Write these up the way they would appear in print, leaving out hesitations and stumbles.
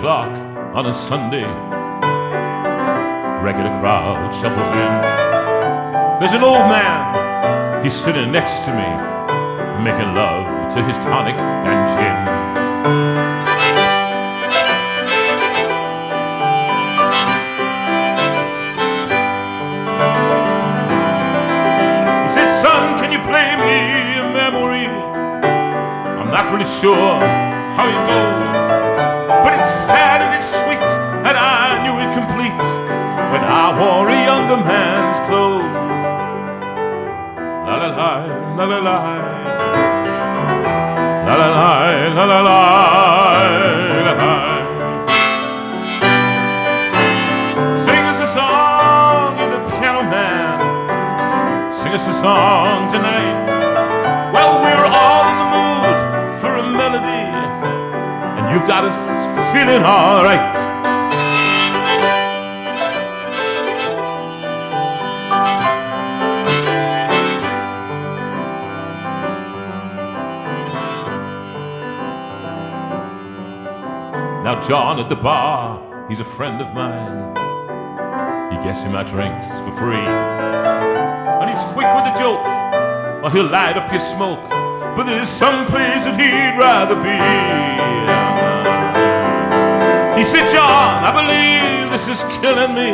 o'clock on a Sunday. Regular crowd shuffles in. There's an old man, he's sitting next to me, making love to his tonic and gin. He said, son, can you play me a memory? I'm not really sure how it goes, but it's sad and it's sweet, and I knew it complete when I wore a younger man's clothes. La la la, la la la, la la la, la la la, la. Sing us a song, you're the piano man. Sing us a song tonight. Well, we're all in the mood for a melody, and you've got us feeling all right. Now John at the bar, he's a friend of mine. He gets me my drinks for free, and he's quick with a joke, or he'll light up your smoke. But there's some place that he'd rather be. He said, John, I believe this is killing me,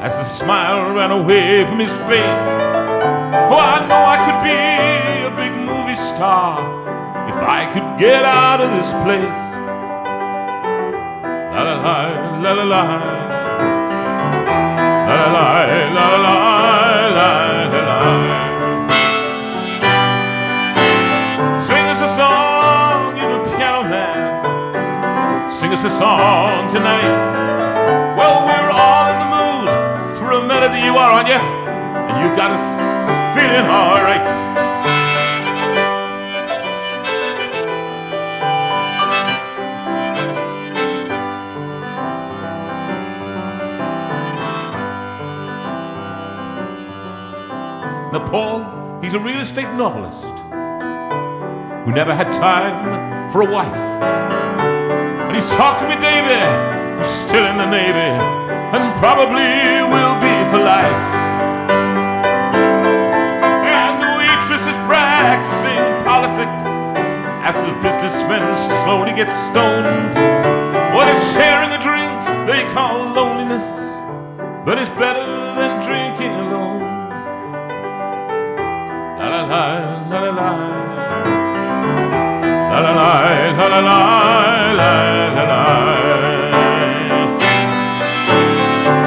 as the smile ran away from his face. Oh, I know I could be a big movie star if I could get out of this place. La la la, la la la, la la la, la la la, la la. Sing us a song, you're the piano man. Sing us a song tonight. Well, we're all in the mood for a melody, you are, aren't you? And you've got us feeling all right. Now Paul, he's a real estate novelist who never had time for a wife. And he's talking with Davy, who's still in the Navy, and probably will be for life. And the waitress is practicing politics as the businessmen slowly get stoned. What is sharing a drink they call loneliness, but it's better than drinking alone. La la la, la la la, la la la, la la la, la la.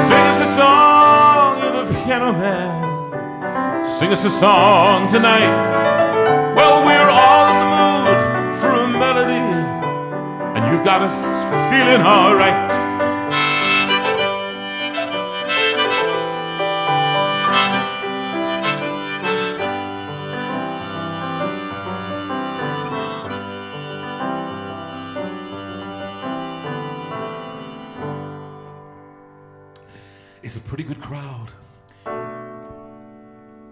Sing us a song, you're the piano man. Sing us a song tonight. Well, we're all in the mood for a melody, and you've got us feeling all right. It's a pretty good crowd.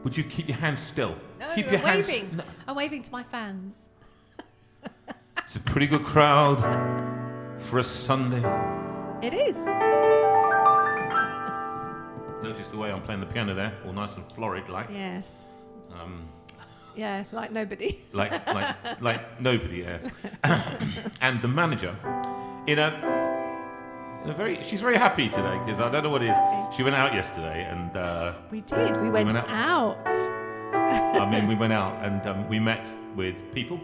Would you keep your hands still? No, keep your hands. waving. No. I'm waving to my fans. It's a pretty good crowd for a Sunday. It is. Notice the way I'm playing the piano there, all nice and florid, like. Yes. Yeah, like nobody. like nobody. Yeah. And the manager, she's very happy today because I don't know what it is. She went out yesterday and we did. We went out. I mean, we went out and we met with people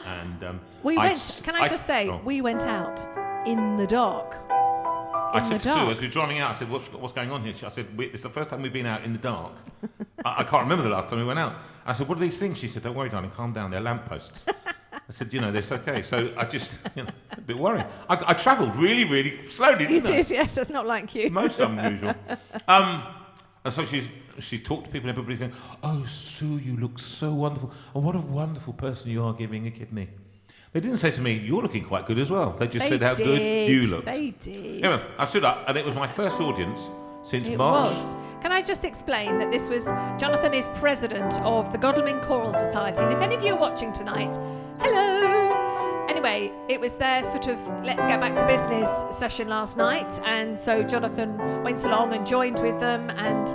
and we went. Can I just say, we went out in the dark. I said to Sue as we were driving out, I said, "What's going on here?" I said, "It's the first time we've been out in the dark." I can't remember the last time we went out. I said, "What are these things?" She said, "Don't worry, darling, calm down. They're lampposts." I said, "It's okay." So I just, a bit worried. I travelled really, really slowly, didn't I? You did, yes. That's not like you. Most unusual. And so she talked to people and everybody going, "Oh, Sue, you look so wonderful. And what a wonderful person you are giving a kidney." They didn't say to me, "You're looking quite good as well." They just said how good you looked. They did. Anyway, I stood up and it was my first audience since March. It was. Can I just explain that this was, Jonathan is president of the Godalming Choral Society. And if any of you are watching tonight, hello. anyway, it was their sort of let's get back to business session last night, and so Jonathan went along and joined with them and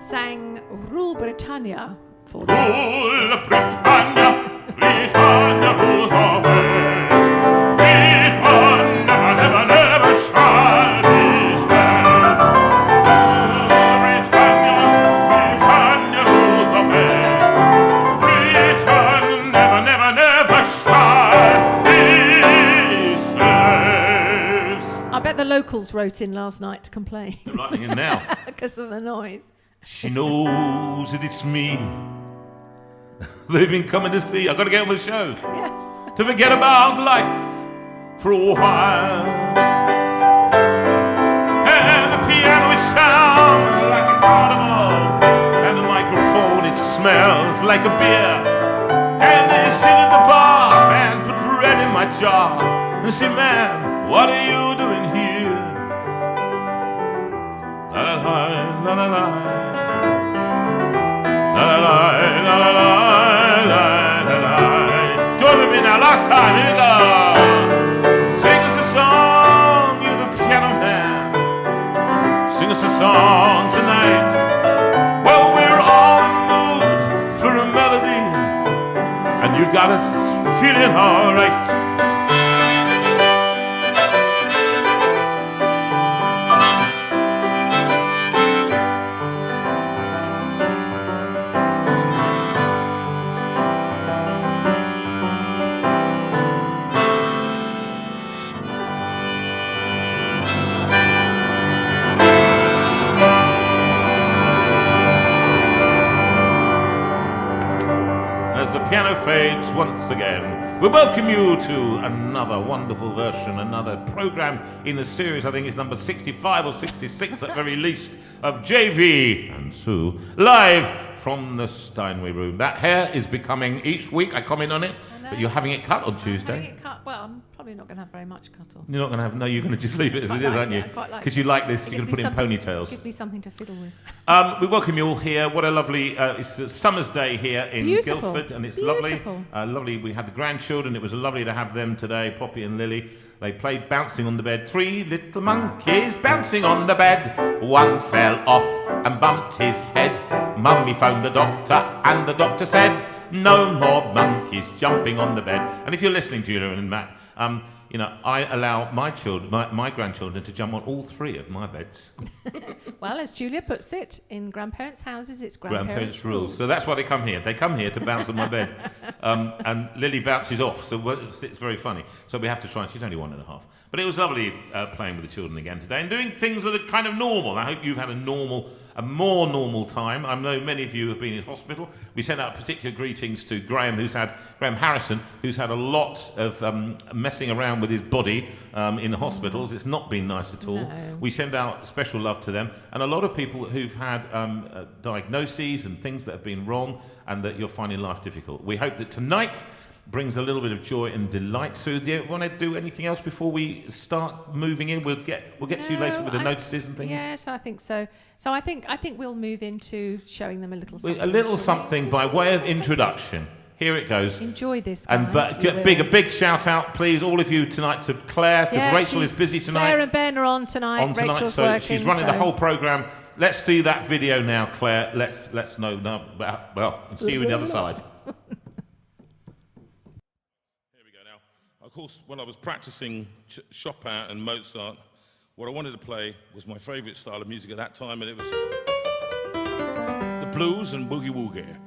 sang Rule Britannia for them. Rule Britannia, Britannia rules always. Britannia never, never, never shall be slain. Rule Britannia, Britannia rules always. Britannia never, never, never shall be slaves. I bet the locals wrote in last night to complain. They're writing in now. Because of the noise. She knows that it's me. They've been coming to see. I've got to get on with the show. Yes. To forget about life for a while. And the piano, it sounds like a carnival. And the microphone, it smells like a beer. And they sit at the bar and put bread in my jar. And say, man, what are you doing here? La la la la la la. La la la la la la la la. Join with me now, last time, here we go. Sing us a song, you're the piano man. Sing us a song tonight. Well, we're all in the mood for a melody, and you've got us feeling alright. Piano fades once again. We welcome you to another wonderful version, another program in the series. I think it's number 65 or 66 at very least, of JV and Sue, live from the Steinway room. That hair is becoming, each week I comment on it, but you're having it cut on Tuesday. I'm having it cut. Well, I'm probably not going to have very much cut off. You're not going to have, no, you're going to just leave it as it is, aren't you? Because you like this, you're going to put in ponytails. Gives me something to fiddle with. We welcome you all here. What a lovely, it's a summer's day here in Beautiful. Guildford, and it's Beautiful. lovely. We had the grandchildren. It was lovely to have them today, Poppy and Lily. They played bouncing on the bed. 3 little monkeys bouncing on the bed. One fell off and bumped his head. Mummy phoned the doctor, and the doctor said, no more monkeys jumping on the bed. And if you're listening, Julia and Matt, you know, I allow my children, my grandchildren, to jump on all 3 of my beds. Well, as Julia puts it, in grandparents' houses, it's grandparents' rules. So that's why they come here. They come here to bounce on my bed. And Lily bounces off, so it's very funny. So we have to try, and she's only 1.5. But it was lovely playing with the children again today and doing things that are kind of normal. I hope you've had a more normal time. I know many of you have been in hospital. We sent out particular greetings to Graham Harrison, who's had a lot of messing around with his body in hospitals. It's not been nice at all. No. We send out special love to them, and a lot of people who've had diagnoses and things that have been wrong and that you're finding life difficult. We hope that tonight brings a little bit of joy and delight. So do you want to do anything else before we start moving in? We'll get to you later with the notices and things. Yes, I think so. So I think we'll move into showing them a little something. A little something by way of introduction. Here it goes. Enjoy this, guys. And a big shout out, please, all of you tonight to Claire, because Rachel is busy tonight. Claire and Ben are on tonight. Rachel's so working, she's running the whole programme. Let's see that video now, Claire. Let's know. Well, see you on the other side. Of course, when I was practicing Chopin and Mozart, what I wanted to play was my favourite style of music at that time, and it was the blues and boogie-woogie.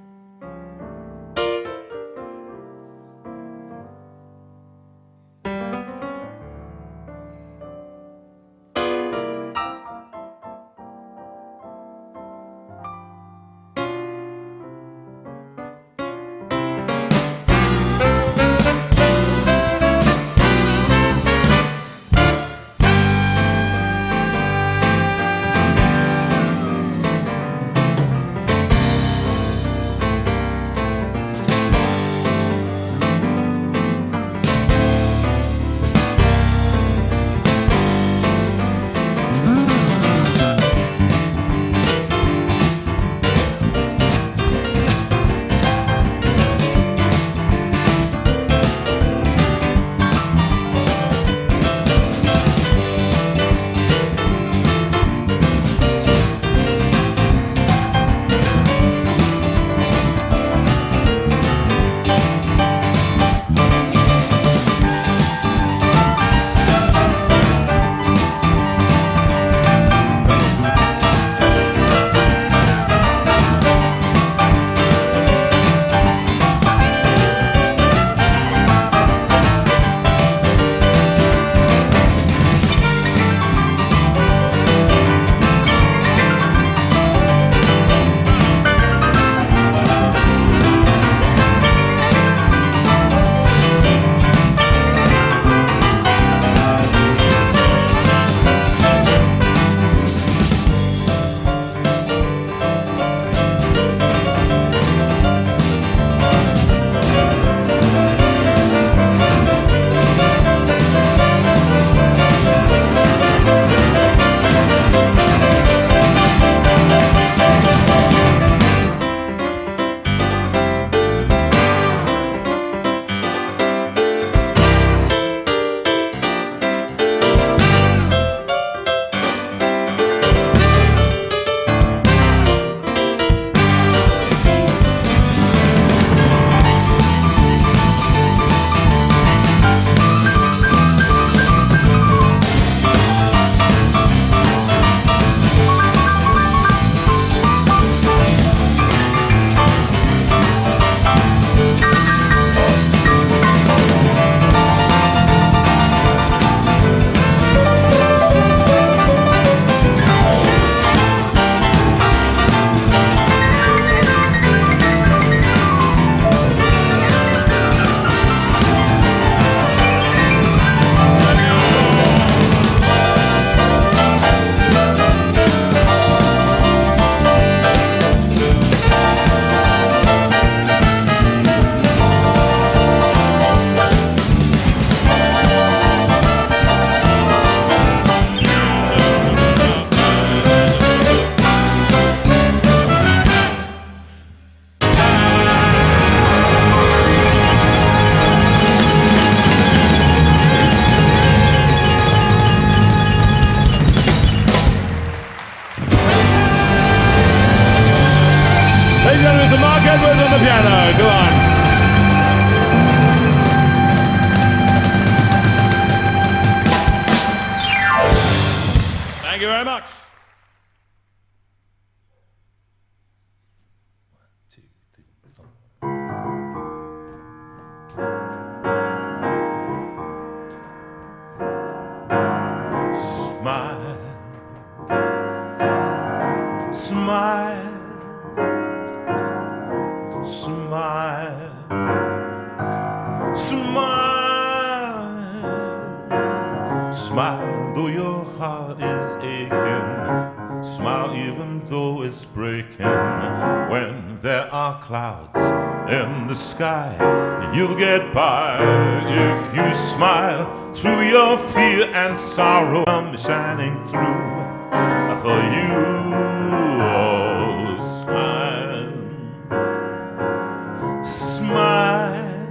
the piano, go on. Thank you very much. 1, 2, 3, 4. Smile, smile, smile, smile, smile, though your heart is aching. Smile even though it's breaking. When there are clouds in the sky, you'll get by if you smile through your fear and sorrow. I'm shining through for you. Oh, smile, smile,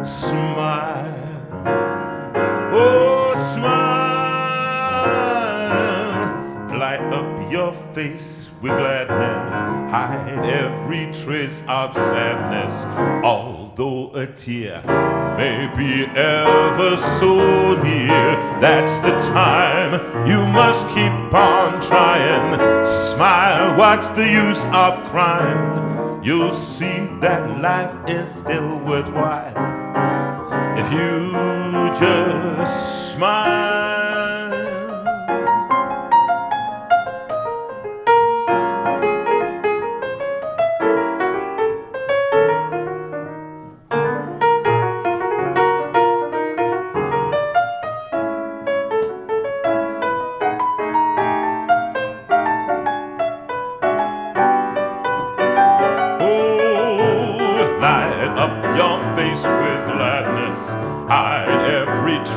smile. Oh, smile. Light up your face with gladness. Hide every trace of sadness. Although a tear may be ever so near, that's the time you must keep on trying. Smile, what's the use of crying? You'll see that life is still worthwhile if you just smile.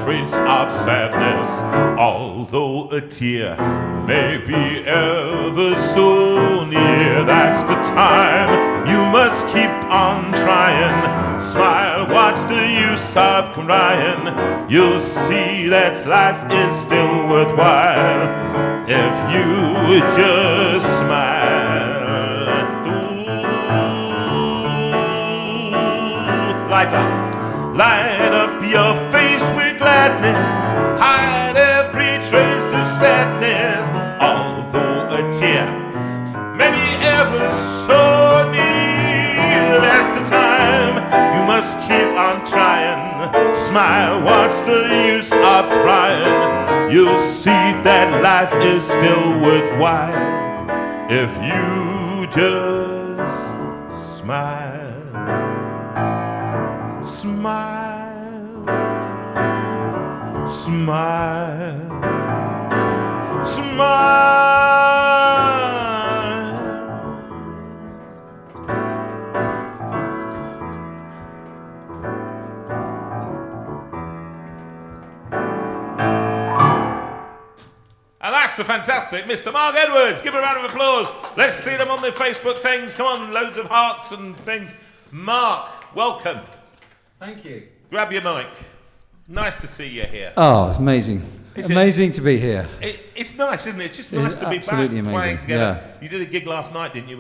Trace of sadness, although a tear may be ever so near, that's the time you must keep on trying. Smile, what's the use of crying? You'll see that life is still worthwhile if you just smile. Ooh. Light up your face with gladness, hide every trace of sadness. Although a tear may be ever so near, that's the time you must keep on trying. Smile, what's the use of crying? You'll see that life is still worthwhile if you just smile. Smile, smile, smile. And that's the fantastic Mr. Mark Edwards. Give a round of applause. Let's see them on the Facebook things. Come on, loads of hearts and things. Mark, welcome. Thank you. Grab your mic. Nice to see you here. Oh, it's amazing. Amazing to be here. It's nice, isn't it? It's just nice to be back amazing. playing together. Yeah. You did a gig last night, didn't you?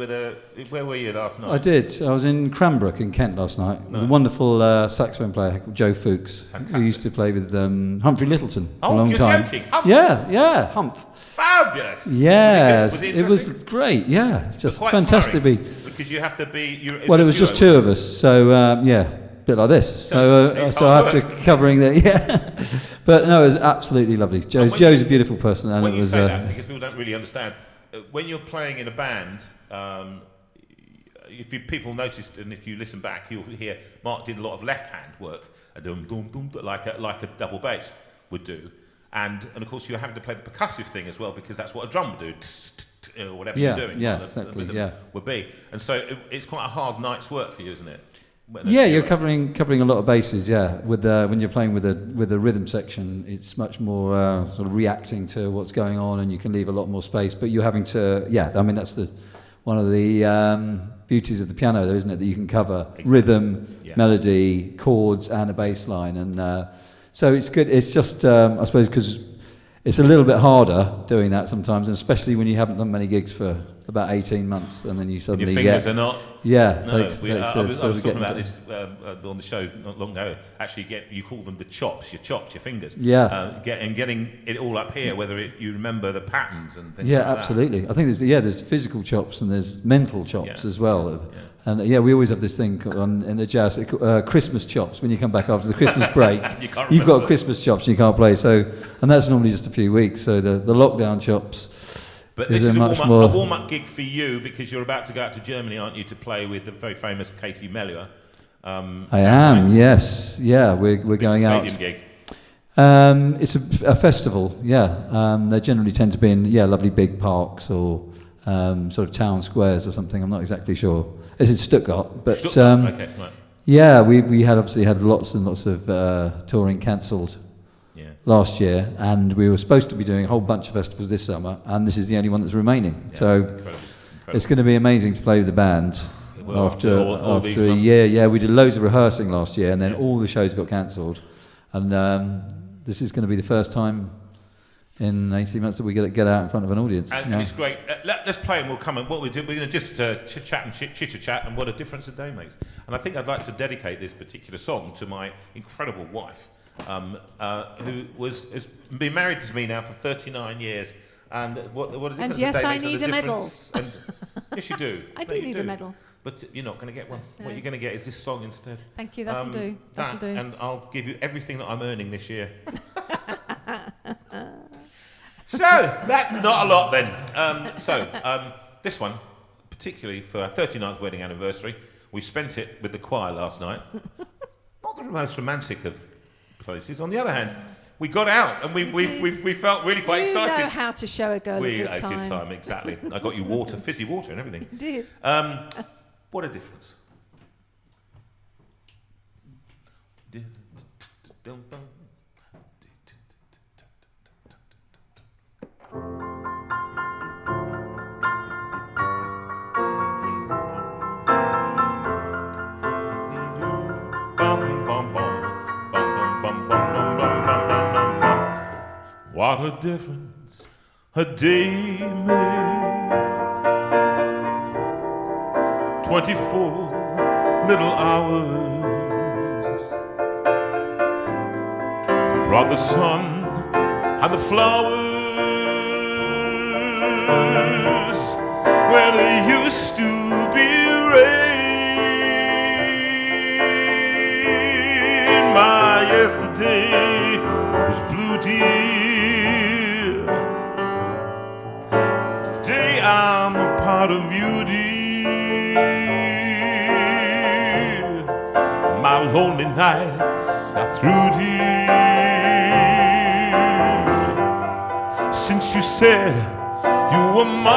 Where were you last night? I did. I was in Cranbrook in Kent last night with a wonderful saxophone player called Joe Fuchs, Fantastic. who used to play with Humphrey Littleton for a long you're time. joking? Hump? Yeah, Hump. Fabulous. Yeah, it was great. Yeah, it's just quite fantastic to be. Because you have to be. Well, it was just two of us, so yeah. Bit like this, so I have to covering the but no, it was absolutely lovely. Joe's a beautiful person, and when it was. Say that, because people don't really understand, when you're playing in a band, if people noticed, and if you listen back, you'll hear Mark did a lot of left-hand work, like a double bass would do, and of course you're having to play the percussive thing as well, because that's what a drum would do. Or whatever you're doing, exactly, would be, and so it's quite a hard night's work for you, isn't it? Yeah, you're covering a lot of bases. Yeah, with when you're playing with a rhythm section, it's much more sort of reacting to what's going on, and you can leave a lot more space. But you're having to, I mean, that's one of the beauties of the piano, though, isn't it? That you can cover rhythm, melody, chords, and a bass line, and so it's good. It's just, I suppose, because it's a little bit harder doing that sometimes, and especially when you haven't done many gigs for about 18 months, and then you Your suddenly fingers are not. Yeah, No, takes I was sort of talking getting about to- this on the show not long ago. Actually, you call them the chops, your fingers. Yeah. Getting it all up here, whether you remember the patterns and things Yeah, like absolutely. I think there's physical chops and there's mental chops Yeah. as well. Yeah. And we always have this thing in the jazz, Christmas chops. When you come back after the Christmas break, You can't you've got remember. Christmas chops and you can't play. So, and that's normally just a few weeks. So the lockdown chops. But this is much a more. warm-up gig for you because you're about to go out to Germany, aren't you, to play with the very famous Casey Melua. I am, yes, yeah. We're going out. Stadium gig. It's a festival, yeah. They generally tend to be in lovely big parks or sort of town squares or something. I'm not exactly sure. It's in Stuttgart, but Okay, right. yeah, we had obviously had lots and lots of touring cancelled Yeah. last year, and we were supposed to be doing a whole bunch of festivals this summer, and this is the only one that's remaining. Yeah, So incredible. it's going to be amazing to play with the band. Well, after all these a months. year, yeah, we did loads of rehearsing last year, and then Yeah. all the shows got cancelled, and this is going to be the first time in 18 months that we get out in front of an audience. And it's great. Let's play and we'll come and what we're going to just chit-chat and chitter-chat and what a difference a day makes. And I think I'd like to dedicate this particular song to my incredible wife, who has been married to me now for 39 years. And what a difference And a yes, day I makes, and need the a medal. difference- And yes, you do. I No, do you need a medal. But you're not going to get one. No. What you're going to get is this song instead. Thank you, that'll do. That'll do. And I'll give you everything that I'm earning this year. So, that's not a lot then. This one, particularly for our 39th wedding anniversary, we spent it with the choir last night. Not the most romantic of places. On the other hand, we got out and we felt really quite You excited. know how to show a girl We a had good a time. good time, exactly. I got you water, fizzy water and everything. You did. What a difference. What a difference a day made. 24 little hours brought the sun and the flowers where there used to be rain. My yesterday was blue, dear. Today I'm a part of you, dear. My lonely nights are through, dear. Since you said you were mine,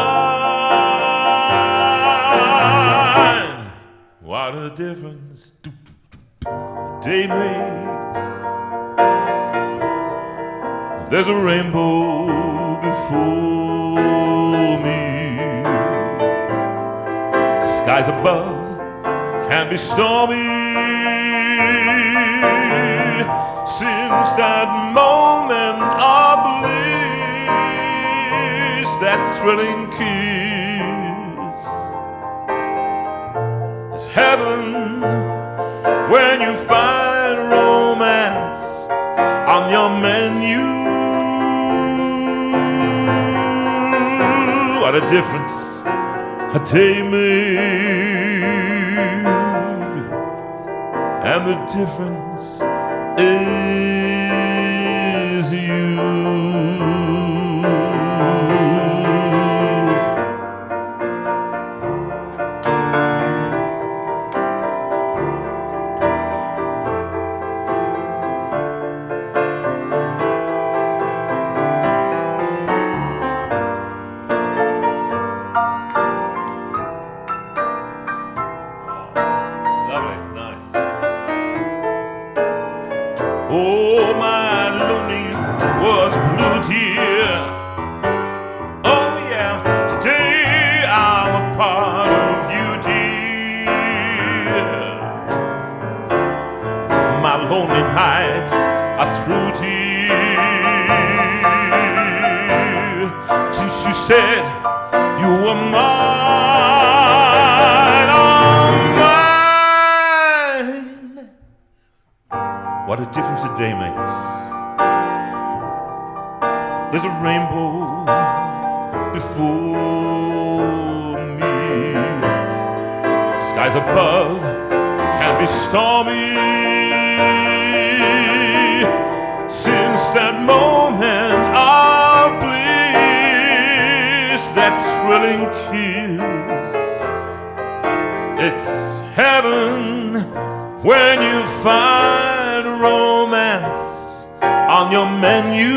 what a difference a day makes. There's a rainbow before me. Skies above can be stormy. Since that moment of bliss, that thrilling kiss, it's heaven when you find romance on your menu. What a difference a day made, and the difference is you. Lovely, nice. Oh, my lonely was blue, dear. Oh, yeah, today I'm a part of you, dear. My lonely nights are through, dear. Since you said You were mine, oh mine. What a difference a day makes. There's a rainbow before me. Skies above can be stormy. Since that moment of bliss, that thrilling kiss, it's heaven when you find romance on your menu.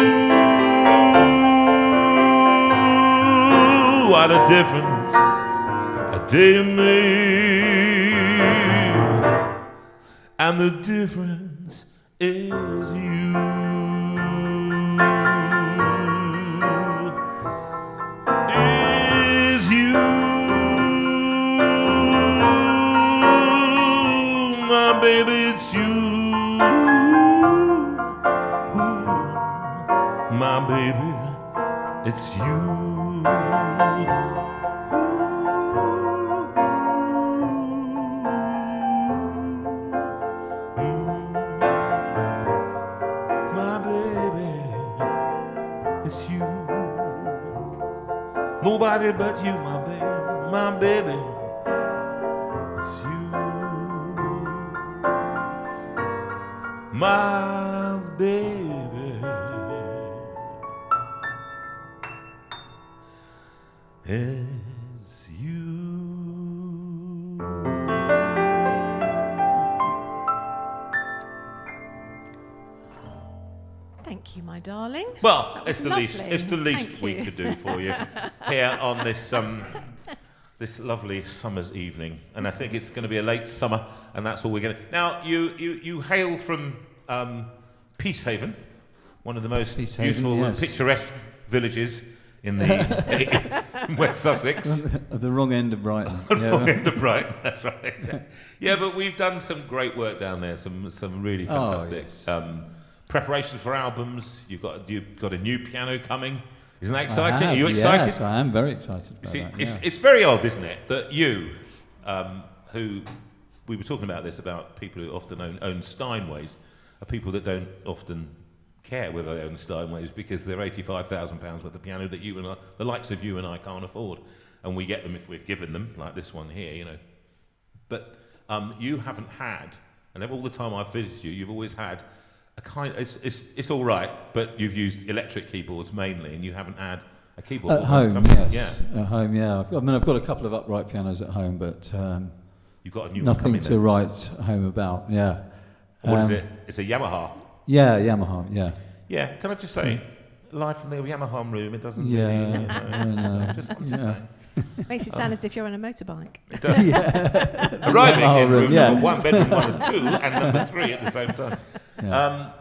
What a difference a day made, and the difference is you. Is you, my baby, it's you. My baby, it's you. It's you. Nobody but you, my baby, my baby. It's you, my baby. It's you. Thank you, my darling. Well, it's the lovely. least. It's the least Thank we you. could do for you here on this this lovely summer's evening, and I think it's going to be a late summer, and that's all we're going to. Now, you hail from Peacehaven, one of the most Peacehaven, beautiful and yes. picturesque villages in the in West Sussex. At the wrong end of Brighton. Wrong end of Brighton, that's right. Yeah, but we've done some great work down there. Some really fantastic. yes. Preparations for albums. You've got a new piano coming. Isn't that exciting? Are you excited? Yes, I am very excited about See, that. it's very odd, isn't it, that you, who we were talking about this about people who often own Steinways, are people that don't often care whether they own Steinways because they're £85,000 worth of piano that you and I, the likes of you and I, can't afford, and we get them if we're given them, like this one here, you know. But you haven't had, and all the time I've visited you, you've always had. It's all right, but you've used electric keyboards mainly, and you haven't had a keyboard. At home, yes. Yeah. At home, yeah. I've got a couple of upright pianos at home, but You've got a new nothing one to coming write home about. Yeah. What is it? It's a Yamaha. Yeah, Yamaha. Yeah. Yeah. Can I just say, live from the Yamaha room, it doesn't Yeah. really. I Just know. saying. Makes it sound as if you're on a motorbike. It does. Arriving Yamaha in room, room yeah. number 1, bedroom 1 and 2, and number 3 at the same time. Yeah.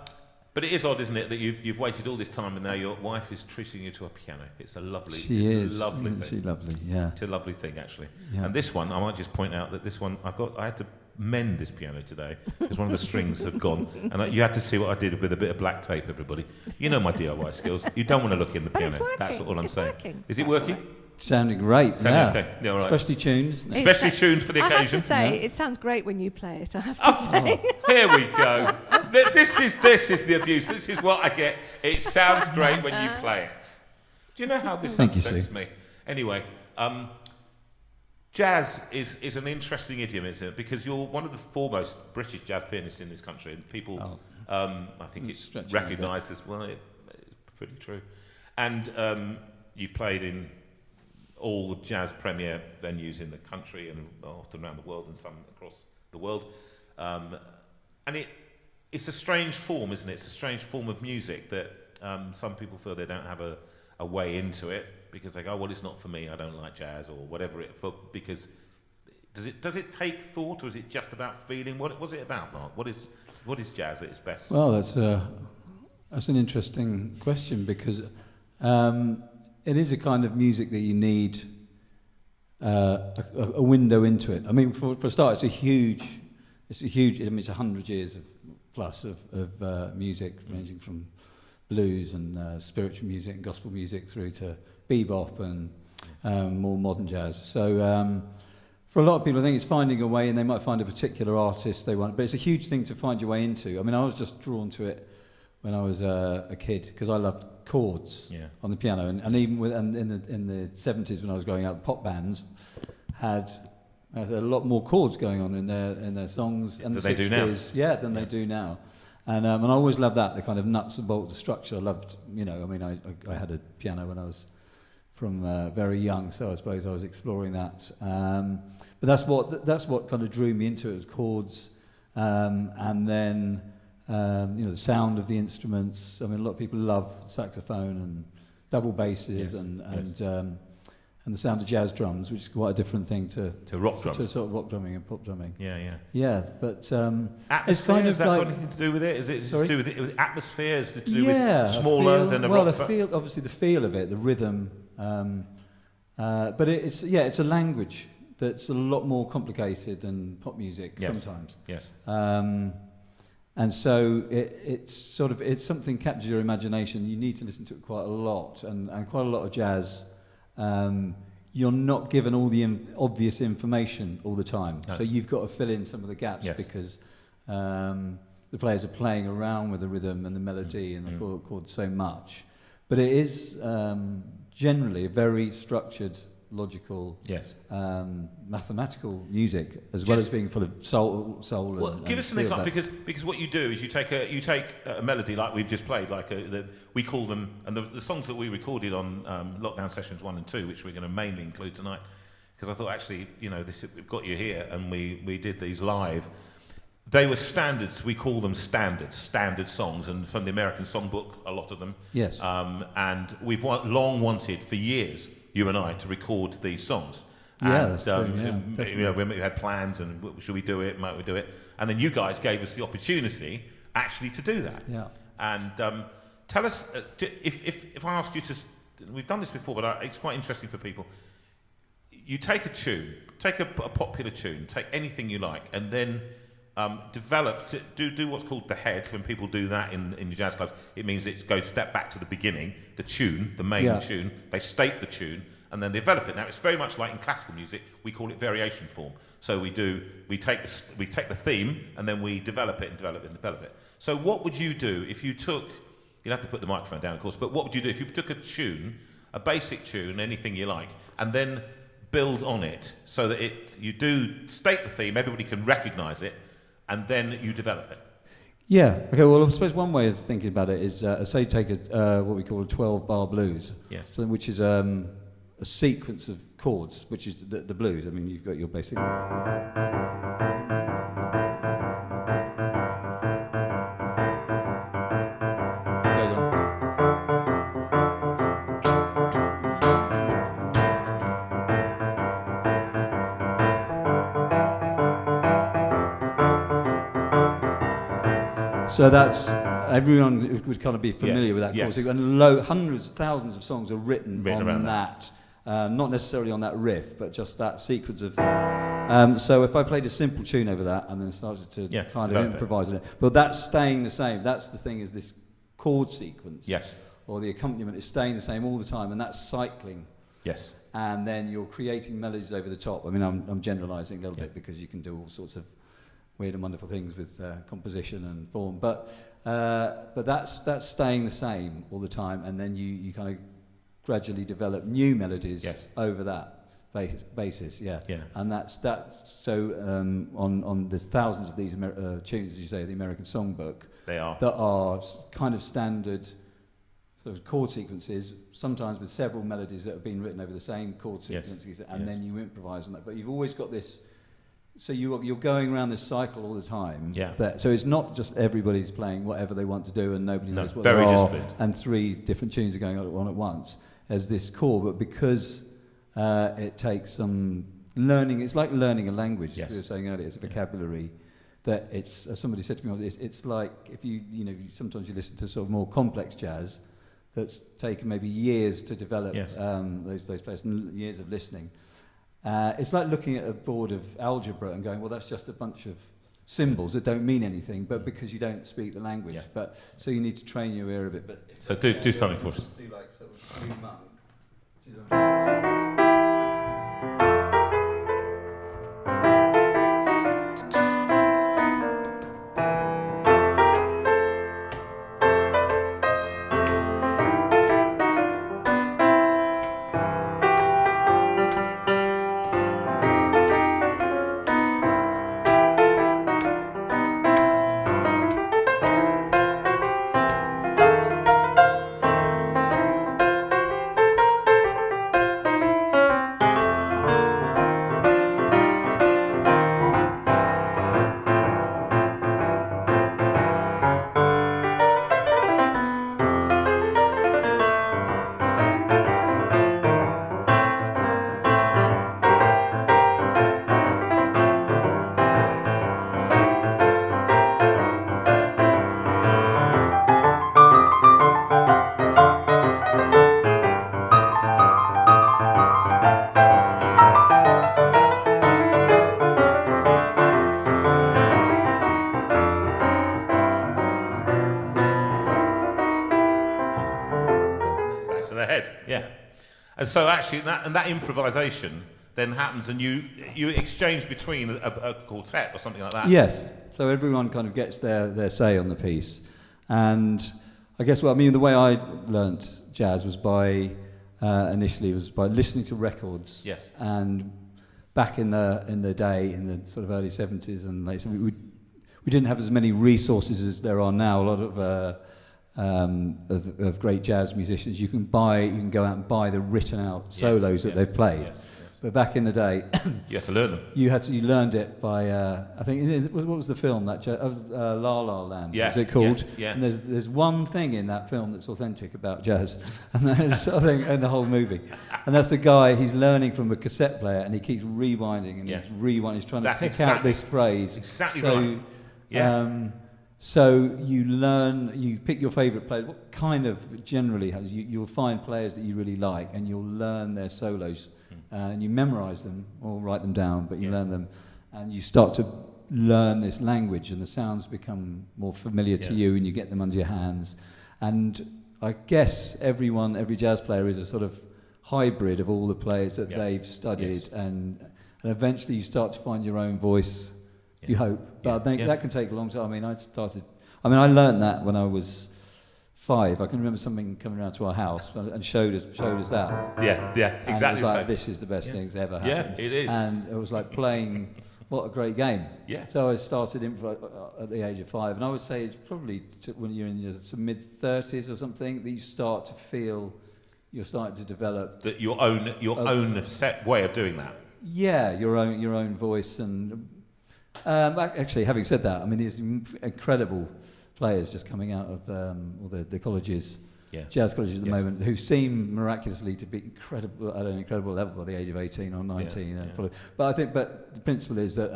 But it is odd, isn't it, that you've waited all this time and now your wife is treating you to a piano. It's a lovely, She it's is. a lovely Isn't thing. she lovely? Yeah. It's a lovely thing, actually. Yeah. And this one, I might just point out that this one, I had to mend this piano today because one of the strings had gone, and you had to see what I did with a bit of black tape. Everybody, you know my DIY skills. You don't want to look in the But piano. it's working. That's all I'm It's saying. working. Is it working? Sounding great. Sounding yeah. okay. Yeah, all right. Especially tunes. Especially tuned for the I occasion. have to say, Yeah. it sounds great when you play it. I have to say. Here we go. This is the abuse. This is what I get. It sounds great when you play it. Do you know how this Thank you, upsets Sue. me? Anyway, jazz is an interesting idiom, isn't it? Because you're one of the foremost British jazz pianists in this country, and people, I think it's Stretching a recognised as well. It's pretty true. And you've played in all the jazz premier venues in the country and often around the world and some across the world. And it's a strange form, isn't it? It's a strange form of music that some people feel they don't have a way into it because they go, well, it's not for me, I don't like jazz or whatever because does it take thought or is it just about feeling? What was it about, Mark? What is jazz at its best? Well, that's an interesting question because it is a kind of music that you need a window into it. I mean, for a start, it's a huge. I mean, it's 100 years plus of music, ranging from blues and spiritual music and gospel music through to bebop and more modern jazz. So for a lot of people, I think it's finding a way, and they might find a particular artist they want, but it's a huge thing to find your way into. I mean, I was just drawn to it when I was a kid because I loved chords on the piano, and even in the 70s when I was growing up, pop bands had a lot more chords going on in their songs, and than the 60s, they do now. than they do now. And I always loved that, the kind of nuts and bolts of structure. I loved, I had a piano when I was from very young, so I suppose I was exploring that. But that's what kind of drew me into it, was chords, and then the sound of the instruments. I mean, a lot of people love saxophone and double basses and the sound of jazz drums, which is quite a different thing to rock drumming. To sort of rock drumming and pop drumming. Yeah. But atmosphere, it's kind of has that like, got anything to do with it? Is it sorry? to do with it, atmosphere? Is it to do with smaller than a rock? Well, obviously the feel of it, the rhythm. But it's a language that's a lot more complicated than pop music sometimes. Yes. And so it's something captures your imagination. You need to listen to it quite a lot, and quite a lot of jazz. You're not given all the obvious information all the time, so you've got to fill in some of the gaps because the players are playing around with the rhythm and the melody and the chord so much. But it is generally a very structured, logical, mathematical music, as well as being full of soul. Well, give us an example, because what you do is you take a melody like we've just played, we call them, and the songs that we recorded on Lockdown Sessions 1 and 2, which we're going to mainly include tonight, because I thought actually, we've got you here, and we did these live. They were standards. We call them standard songs, and from the American Songbook, a lot of them. Yes. And we've long wanted for years, you and I, to record these songs. Yeah, and, that's true. when we had plans and should we do it, might we do it, and then you guys gave us the opportunity actually to do that. Yeah. And tell us if I asked you to, we've done this before, but it's quite interesting for people. You take a tune, take a popular tune, take anything you like, and then do what's called the head. When people do that in jazz clubs, it means it's go step back to the beginning, the tune, the main tune. They state the tune and then develop it. Now it's very much like in classical music, we call it variation form. So we take the theme and then we develop it and develop it and develop it. So what would you do if you took? You'd have to put the microphone down, of course. But what would you do if you took a tune, a basic tune, anything you like, and then build on it so that you do state the theme, everybody can recognise it, and then you develop it? Yeah. Okay. Well, I suppose one way of thinking about it is, say, take what we call a 12-bar blues. Yes. So, which is a sequence of chords, which is the blues. I mean, you've got your basic. So that's, everyone would kind of be familiar with that chord. And hundreds, thousands of songs are written on that. Not necessarily on that riff, but just that sequence of. So if I played a simple tune over that and then started to kind of improvise on it, but that's staying the same. That's the thing, is this chord sequence. Yes. Or the accompaniment is staying the same all the time, and that's cycling. Yes. And then you're creating melodies over the top. I mean, I'm generalising a little bit because you can do all sorts of weird and wonderful things with composition and form, but that's staying the same all the time, and then you kind of gradually develop new melodies over that basis, and that's so on the thousands of these tunes, as you say, the American Songbook, that are kind of standard sort of chord sequences, sometimes with several melodies that have been written over the same chord sequences, and then you improvise on that, but you've always got this. So you're going around this cycle all the time. Yeah. So it's not just everybody's playing whatever they want to do and nobody knows what they are. Disciplined. And three different tunes are going on at once as this core. But because it takes some learning, it's like learning a language. As we were saying earlier, it's a vocabulary that it's. As somebody said to me, it's like if sometimes you listen to sort of more complex jazz that's taken maybe years to develop. Those players and years of listening. It's like looking at a board of algebra and going, well, that's just a bunch of symbols that don't mean anything, but because you don't speak the language. But so you need to train your ear a bit. But so do something for us. Do like sort of Free Monk. And so actually, that improvisation then happens, and you exchange between a quartet or something like that. Yes. So everyone kind of gets their say on the piece. And I guess the way I learnt jazz was initially by listening to records. Yes. And back in the day, in the sort of early 70s and late 70s, we didn't have as many resources as there are now. A lot of great jazz musicians, you can go out and buy the written out solos that they've played. Yes. But back in the day, you had to learn them. You learned it by I think what was the film that La La Land? Yes. Is it called? Yes. Yeah. And there's one thing in that film that's authentic about jazz, and there's I think in the whole movie, and that's the guy. He's learning from a cassette player, and he keeps rewinding and he's rewinding. He's trying to pick out this phrase. Exactly right. Yeah. So you pick your favourite players. What kind of generally you'll find players that you really like, and you'll learn their solos, and you memorise them or write them down. But you learn them, and you start to learn this language, and the sounds become more familiar to you, and you get them under your hands. And I guess every jazz player is a sort of hybrid of all the players that they've studied, and eventually you start to find your own voice. You hope, but I think that can take a long time. I learned that when I was 5. I can remember something coming around to our house and showed us that. Yeah, and exactly. It was like, this is the best thing that's ever happened. Yeah, it is. And it was like playing. What a great game. Yeah. So I started at the age of 5, and I would say it's probably when you're in your mid-30s or something that you start to feel you're starting to develop that your own set way of doing that. Yeah, your own voice and. Actually, having said that, there's incredible players just coming out of all the colleges, jazz colleges at the moment, who seem miraculously to be incredible at an incredible level by the age of 18 or 19. But the principle is that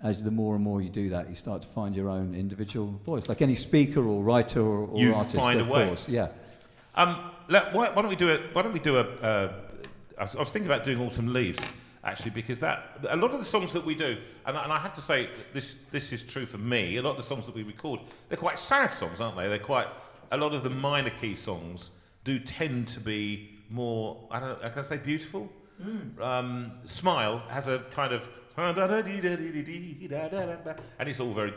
as the more and more you do that, you start to find your own individual voice, like any speaker or writer or artist. You find a way. Course, yeah. Why don't we do a? I was thinking about doing Autumn Leaves. Actually, because a lot of the songs that we do, and I have to say this is true for me. A lot of the songs that we record, they're quite sad songs, aren't they? A lot of the minor key songs do tend to be more. Can I say beautiful? Smile has a kind of, and it's all very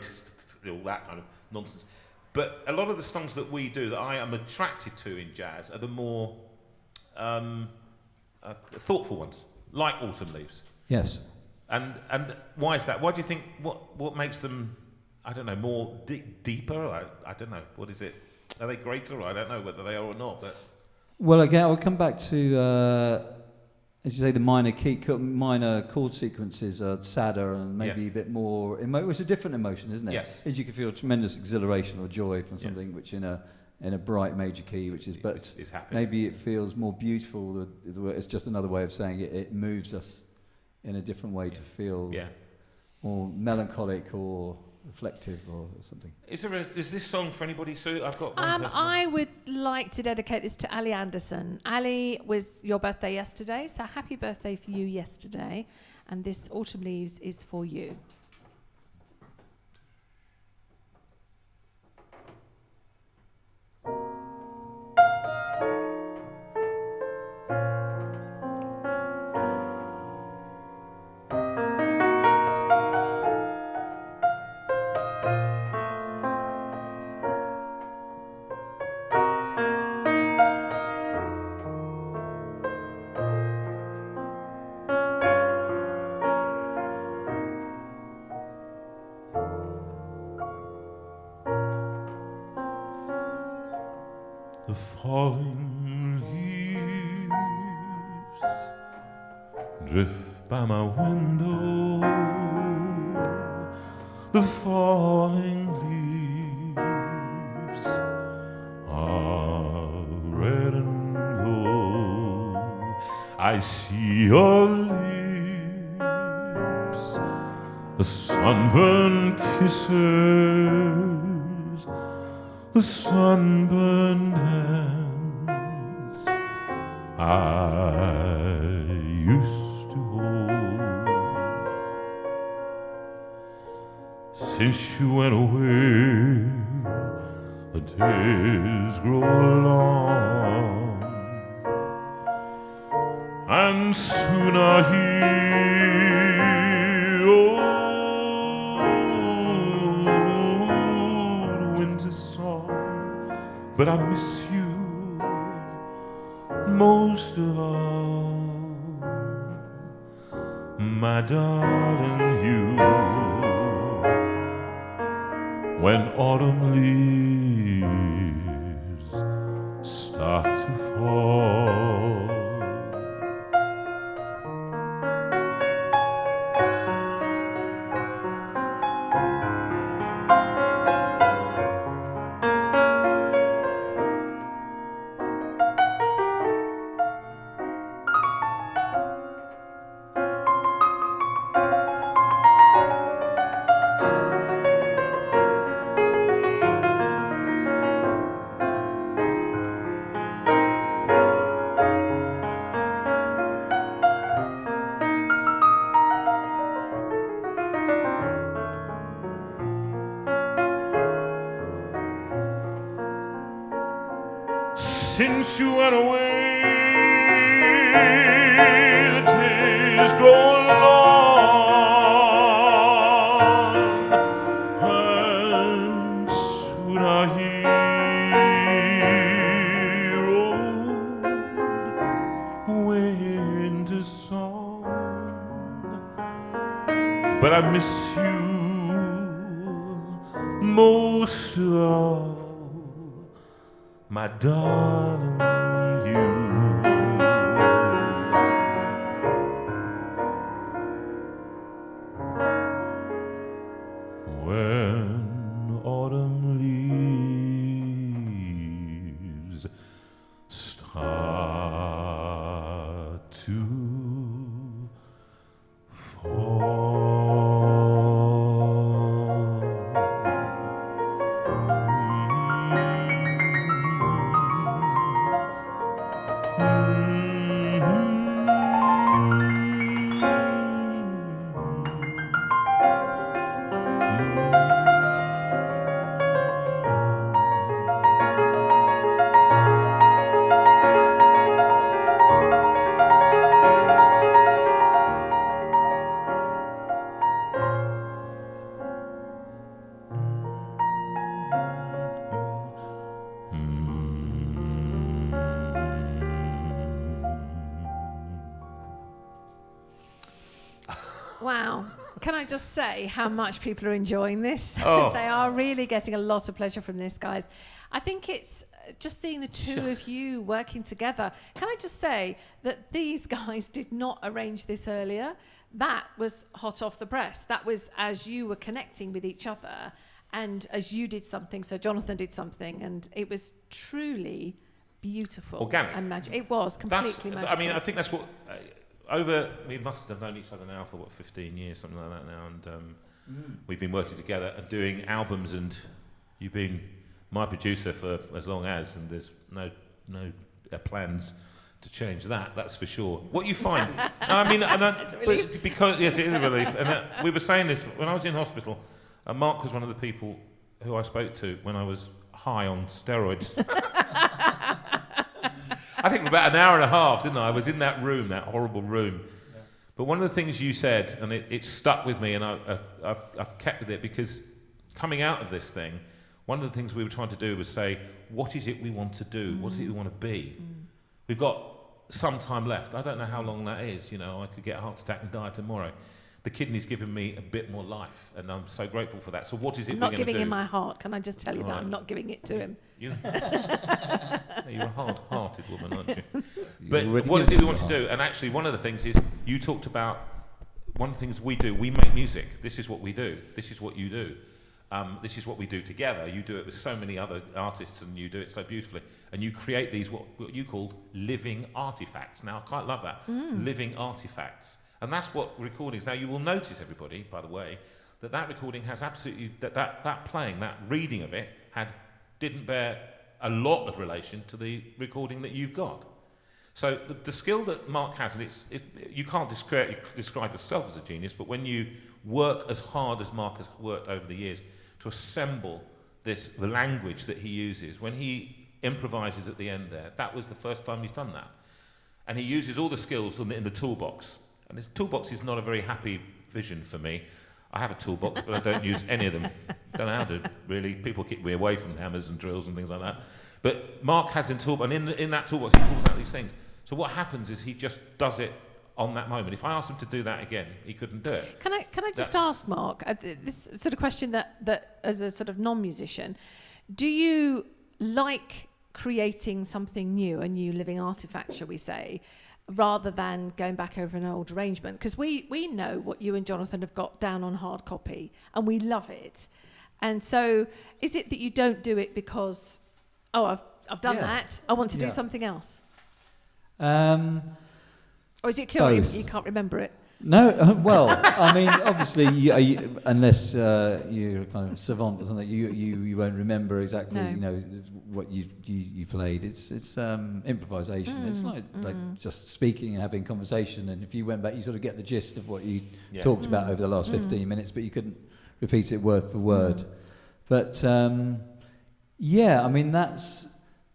all that kind of nonsense. But a lot of the songs that we do that I am attracted to in jazz are the more thoughtful ones. Like Autumn Leaves. Yes. And why is that? Why do you think, what makes them, I don't know, more deeper? I don't know. What is it? Are they greater? I don't know whether they are or not. But well, again, I'll come back to, as you say, the minor chord sequences are sadder and maybe a bit more, it's a different emotion, isn't it? Yes. As you can feel tremendous exhilaration or joy from something which in a bright major key, which is, but maybe it feels more beautiful. It's just another way of saying it. It moves us in a different way to feel more melancholic or reflective or something. Is this song for anybody, Sue? I've got one person. I would like to dedicate this to Ali Anderson. Ali, was your birthday yesterday, so happy birthday for you yesterday. And this Autumn Leaves is for you. The falling leaves drift by my window. The falling leaves are red and gold. I see your lips, the sunburned kisses, the sunburned hands I used to hold. Since you went away, the days grow long, and soon I hear old winter song, but I miss you most of all, my darling, you. When autumn leaves start to fall, since you went away, the days grow long, and soon I hear old winter song, but I miss you most of all, my darling, you. When autumn leaves start to fall. Wow. Can I just say how much people are enjoying this? Oh. They are really getting a lot of pleasure from this, guys. I think it's just seeing the two of you working together. Can I just say that these guys did not arrange this earlier? That was hot off the press. That was as you were connecting with each other and as you did something, so Jonathan did something, and it was truly beautiful. Organic. And magic. It was completely magical. I mean, I think that's what... we must have known each other now for, 15 years, something like that now, and we've been working together and doing albums, and you've been my producer for as long as, and there's no plans to change that, that's for sure. What you find... no, I mean... It's a relief. Because, yes, it is a relief, and we were saying this, when I was in hospital, Mark was one of the people who I spoke to when I was high on steroids. I think for about an hour and a half, didn't I? I was in that room, that horrible room. Yeah. But one of the things you said, and it stuck with me, and I've kept with it, because coming out of this thing, one of the things we were trying to do was say, what is it we want to do? What is it we want to be? We've got some time left. I don't know how long that is. You know, I could get a heart attack and die tomorrow. The kidney's given me a bit more life, and I'm so grateful for that. So what is it we're going to do? I'm not giving him my heart. Can I just tell you that? I'm not giving it to him. You're a hard-hearted woman, aren't you? But what is it we want to do? And actually, one of the things is, you talked about, one of the things we do, we make music. This is what we do. This is what you do. This is what we do together. You do it with so many other artists, and you do it so beautifully. And you create these, what you call living artifacts. Now, I quite love that. Living artifacts. And that's what recordings... Now, you will notice, everybody, by the way, that recording has absolutely... That playing, that reading of it, didn't bear a lot of relation to the recording that you've got. So the skill that Mark has, and you can't describe yourself as a genius, but when you work as hard as Mark has worked over the years to assemble the language that he uses, when he improvises at the end there, that was the first time he's done that. and he uses all the skills in the toolbox. And his toolbox is not a very happy vision for me. I have a toolbox, but I don't use any of them. Don't know how to really. People keep me away from hammers and drills and things like that. But Mark has in toolbox, and in that toolbox he pulls out these things. So what happens is he just does it on that moment. If I asked him to do that again, he couldn't do it. Can I just ask Mark this sort of question that as a sort of non-musician, do you like creating something new, a new living artifact, shall we say, rather than going back over an old arrangement? Because we know what you and Jonathan have got down on hard copy, and we love it. And so, is it that you don't do it because, I've done that, I want to do something else? Or is it curious you can't remember it? No, well, I mean, obviously, unless you're kind of savant or something, you won't remember exactly, what you played. It's improvisation. It's like just speaking and having conversation. And if you went back, you sort of get the gist of what you talked about over the last 15 minutes, but you couldn't repeat it word for word. But I mean, that's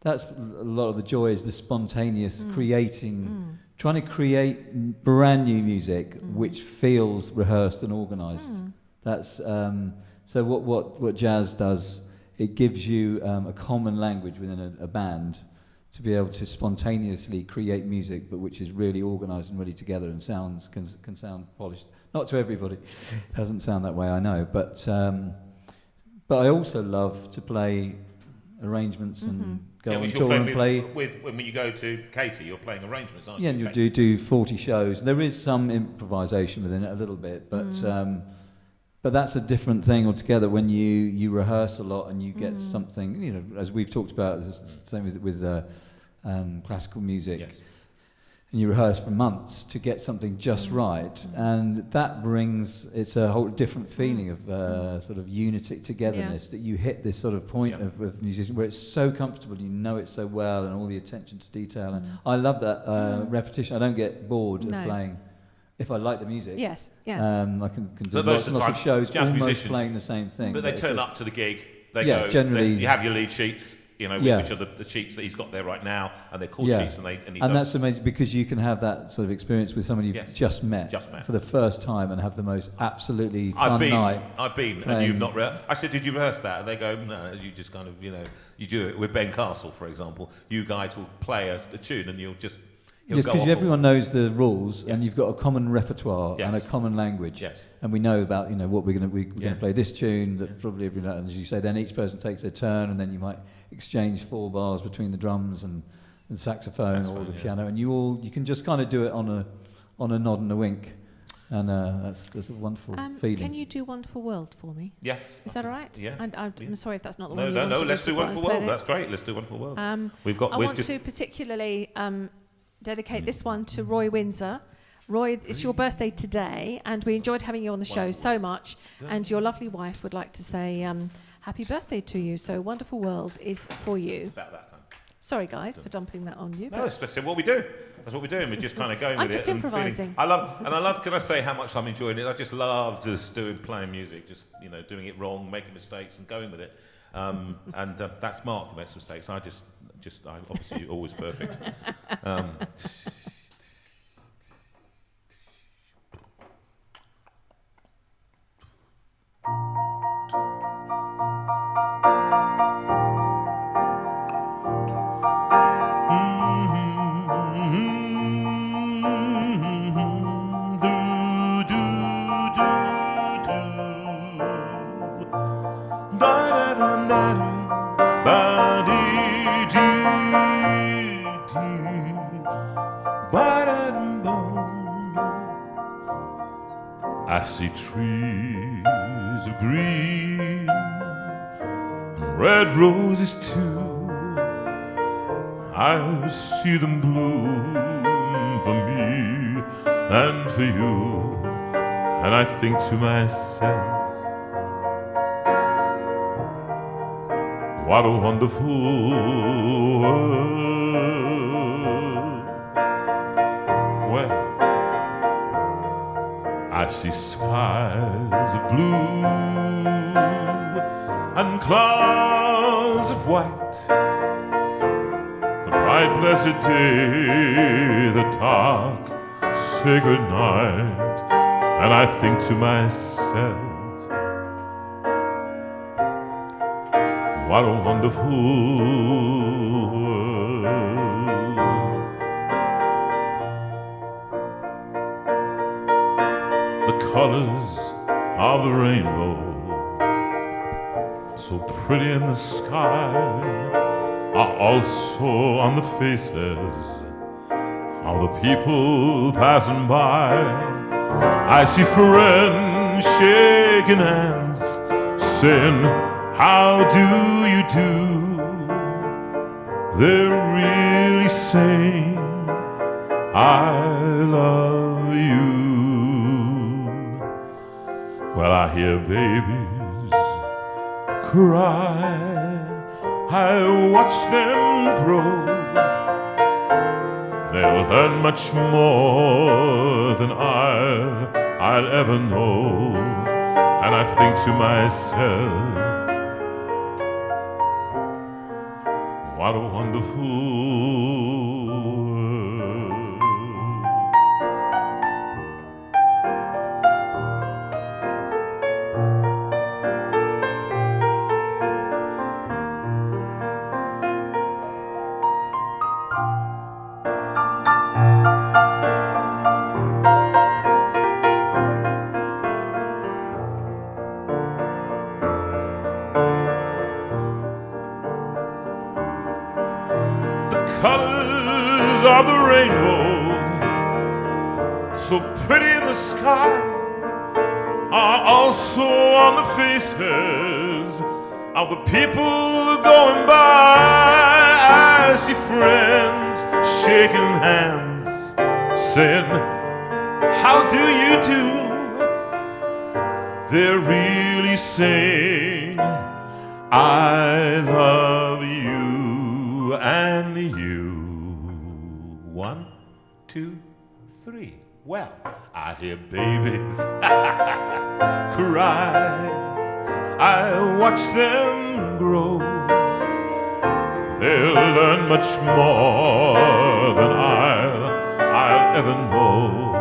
a lot of the joy, is the spontaneous creating. Trying to create brand new music which feels rehearsed and organised. That's so what jazz does. It gives you a common language within a band to be able to spontaneously create music, but which is really organised and really together and can sound polished. Not to everybody, it doesn't sound that way, I know. But I also love to play arrangements and go on tour and play. When you go to Katie, you're playing arrangements, aren't you? Yeah, and you do 40 shows. There is some improvisation within it a little bit, but that's a different thing altogether. When you rehearse a lot and you get something, as we've talked about, it's the same with classical music. Yes. And you rehearse for months to get something just right, and that brings, it's a whole different feeling of sort of unity, togetherness, that you hit this sort of point of musician where it's so comfortable, you know it so well, and all the attention to detail. And I love that repetition. I don't get bored of playing. If I like the music, yes, I can do lots of shows almost playing the same thing. But they turn up to the gig. They go. Generally, you have your lead sheets. Which are the sheets that he's got there right now, and they're called sheets, and that's amazing, because you can have that sort of experience with someone you've just met for the first time and have the most absolutely fun night. I've been, and you've not I said, did you rehearse that? And they go, no, you just kind of, you do it with Ben Castle, for example. You guys will play a tune, and you'll just... Yes, because everyone knows the rules, and you've got a common repertoire and a common language, and we know about what we're going to play this tune that probably every night, and as you say, then each person takes their turn, and then you might exchange 4 bars between the drums and the saxophone or the piano, and you can just kind of do it on a nod and a wink, and that's a wonderful feeling. Can you do Wonderful World for me? Yes. Is that all right? Yeah. And I'm sorry if that's not the one. No. Let's do Wonderful World. That's great. Let's do Wonderful World. I want to particularly dedicate this one to Roy Windsor. Roy, it's your birthday today, and we enjoyed having you on the show so much, and your lovely wife would like to say happy birthday to you. So Wonderful World is for you. About that time. Sorry, guys, for dumping that on you. No, that's what we do. That's what we're doing. We're just kind of going with it. I'm just improvising. I love. Can I say how much I'm enjoying it? I just love playing music, just doing it wrong, making mistakes, and going with it. And that's Mark who makes mistakes. I'm obviously always perfect. I see trees of green and red roses too. I see them bloom for me and for you, and I think to myself, what a wonderful world. Well, I see skies of blue and clouds of white, the bright blessed day, the dark sacred night, and I think to myself, what a wonderful world. The colors of the rainbow, so pretty in the sky, are also on the faces of the people passing by. I see friends shaking hands, saying, how do you do? They're really saying, I love you. Well, I hear babies cry, I watch them grow. They'll learn much more than I'll ever know. And I think to myself, what a wonderful world. Colors of the rainbow, so pretty in the sky, are also on the faces of the people going by. I see friends shaking hands, saying, how do you do? They're really saying, I love you. And you. 1, 2, 3. Well, I hear babies cry, I watch them grow. They'll learn much more than I'll ever know.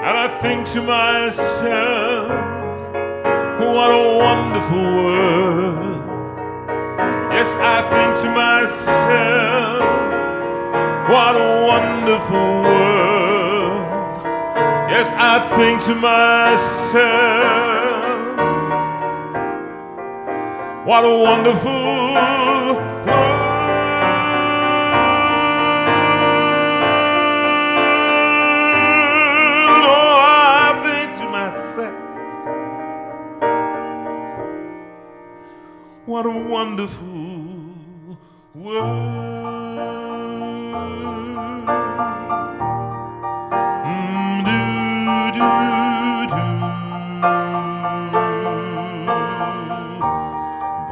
And I think to myself, what a wonderful world. Yes, I think to myself, what a wonderful world. Yes, I think to myself, what a wonderful world. Oh, I think to myself, what a wonderful world.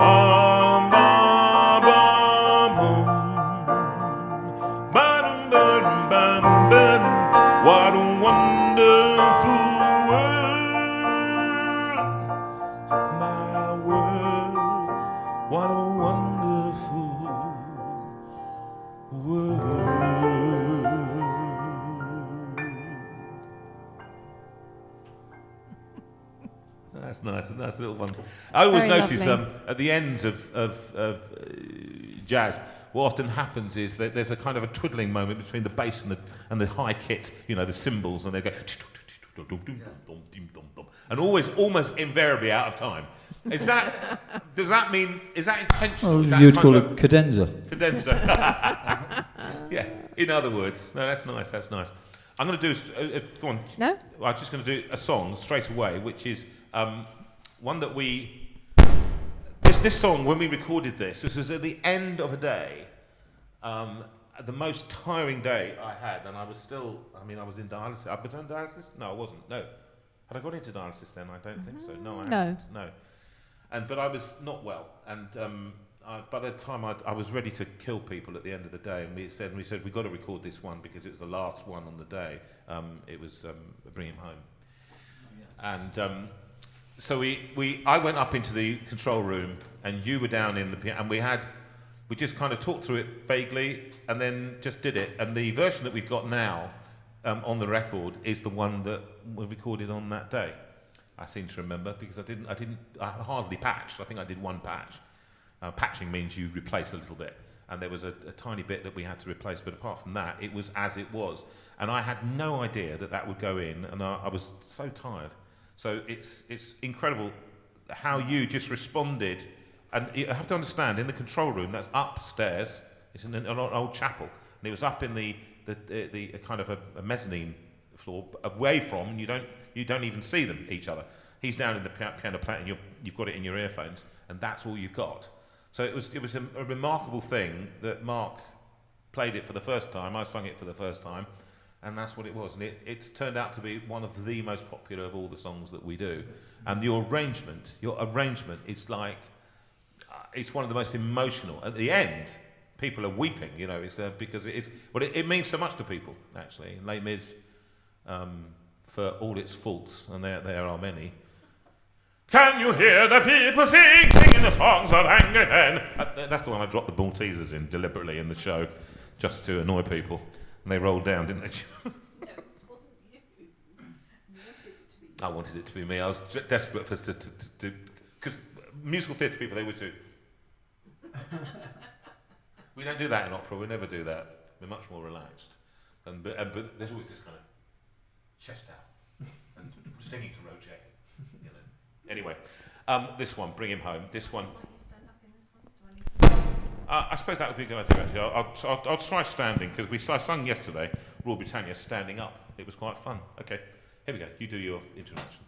Bum, bum, bum, bum. Ba-dum, ba-dum, ba-dum, ba-dum. What a wonderful world, my world. What a wonderful world. That's nice, nice little ones. I always Very notice lovely. at the ends of jazz, what often happens is that there's a kind of a twiddling moment between the bass and the high kit, you know, the cymbals, and they go, and always, almost invariably out of time. Is that? Does that mean? Is that intentional? Well, Is that you'd kind call of it cadenza. Cadenza. Yeah. In other words, no, that's nice. That's nice. I'm going to do. Go on. No? I'm just going to do a song straight away, which is one that we. This song, when we recorded this was at the end of a day, the most tiring day I had, and I was still. I mean, I was in dialysis. I was on dialysis? No, I wasn't. No. Had I gone into dialysis then? I don't think so. No, I hadn't. No. But I was not well, and by the time I was ready to kill people at the end of the day, and we said we've got to record this one because it was the last one on the day. It was Bring Him Home, and so I went up into the control room, and you were down in the piano, and we had we just kind of talked through it vaguely and then just did it. And the version that we've got now on the record is the one that we recorded on that day. I seem to remember, because I hardly patched. I think I did one patch. Patching means you replace a little bit, and there was a tiny bit that we had to replace, but apart from that, it was as it was. And I had no idea that would go in, and I was so tired. So it's incredible how you just responded. And you have to understand, in the control room, that's upstairs. It's in an old chapel, and it was up in the kind of a mezzanine floor, away from. You don't even see them, each other. He's down in the piano playing, and you've got it in your earphones, and that's all you've got. So it was a remarkable thing that Mark played it for the first time. I sung it for the first time, and that's what it was. And it's turned out to be one of the most popular of all the songs that we do. And your arrangement is like, it's one of the most emotional. At the end, people are weeping, it's because it means so much to people, actually. And Les Mis, for all its faults, and there are many. Can you hear the people singing the songs of angry men? That's the one I dropped the Maltesers in deliberately in the show, just to annoy people. And they rolled down, didn't they? No, it wasn't you. You wanted it to be you. I wanted it to be me. I was desperate for to because musical theatre people, they would do. We don't do that in opera. We never do that. We're much more relaxed. But there's always this kind of chest out and singing to Roger. Anyway, this one, Bring Him Home. This one. Why don't you stand up in this one? Do I need to? I suppose that would be a good idea, actually. I'll try standing, because I sung yesterday, Royal Britannia, standing up. It was quite fun. Okay, here we go. You do your introduction.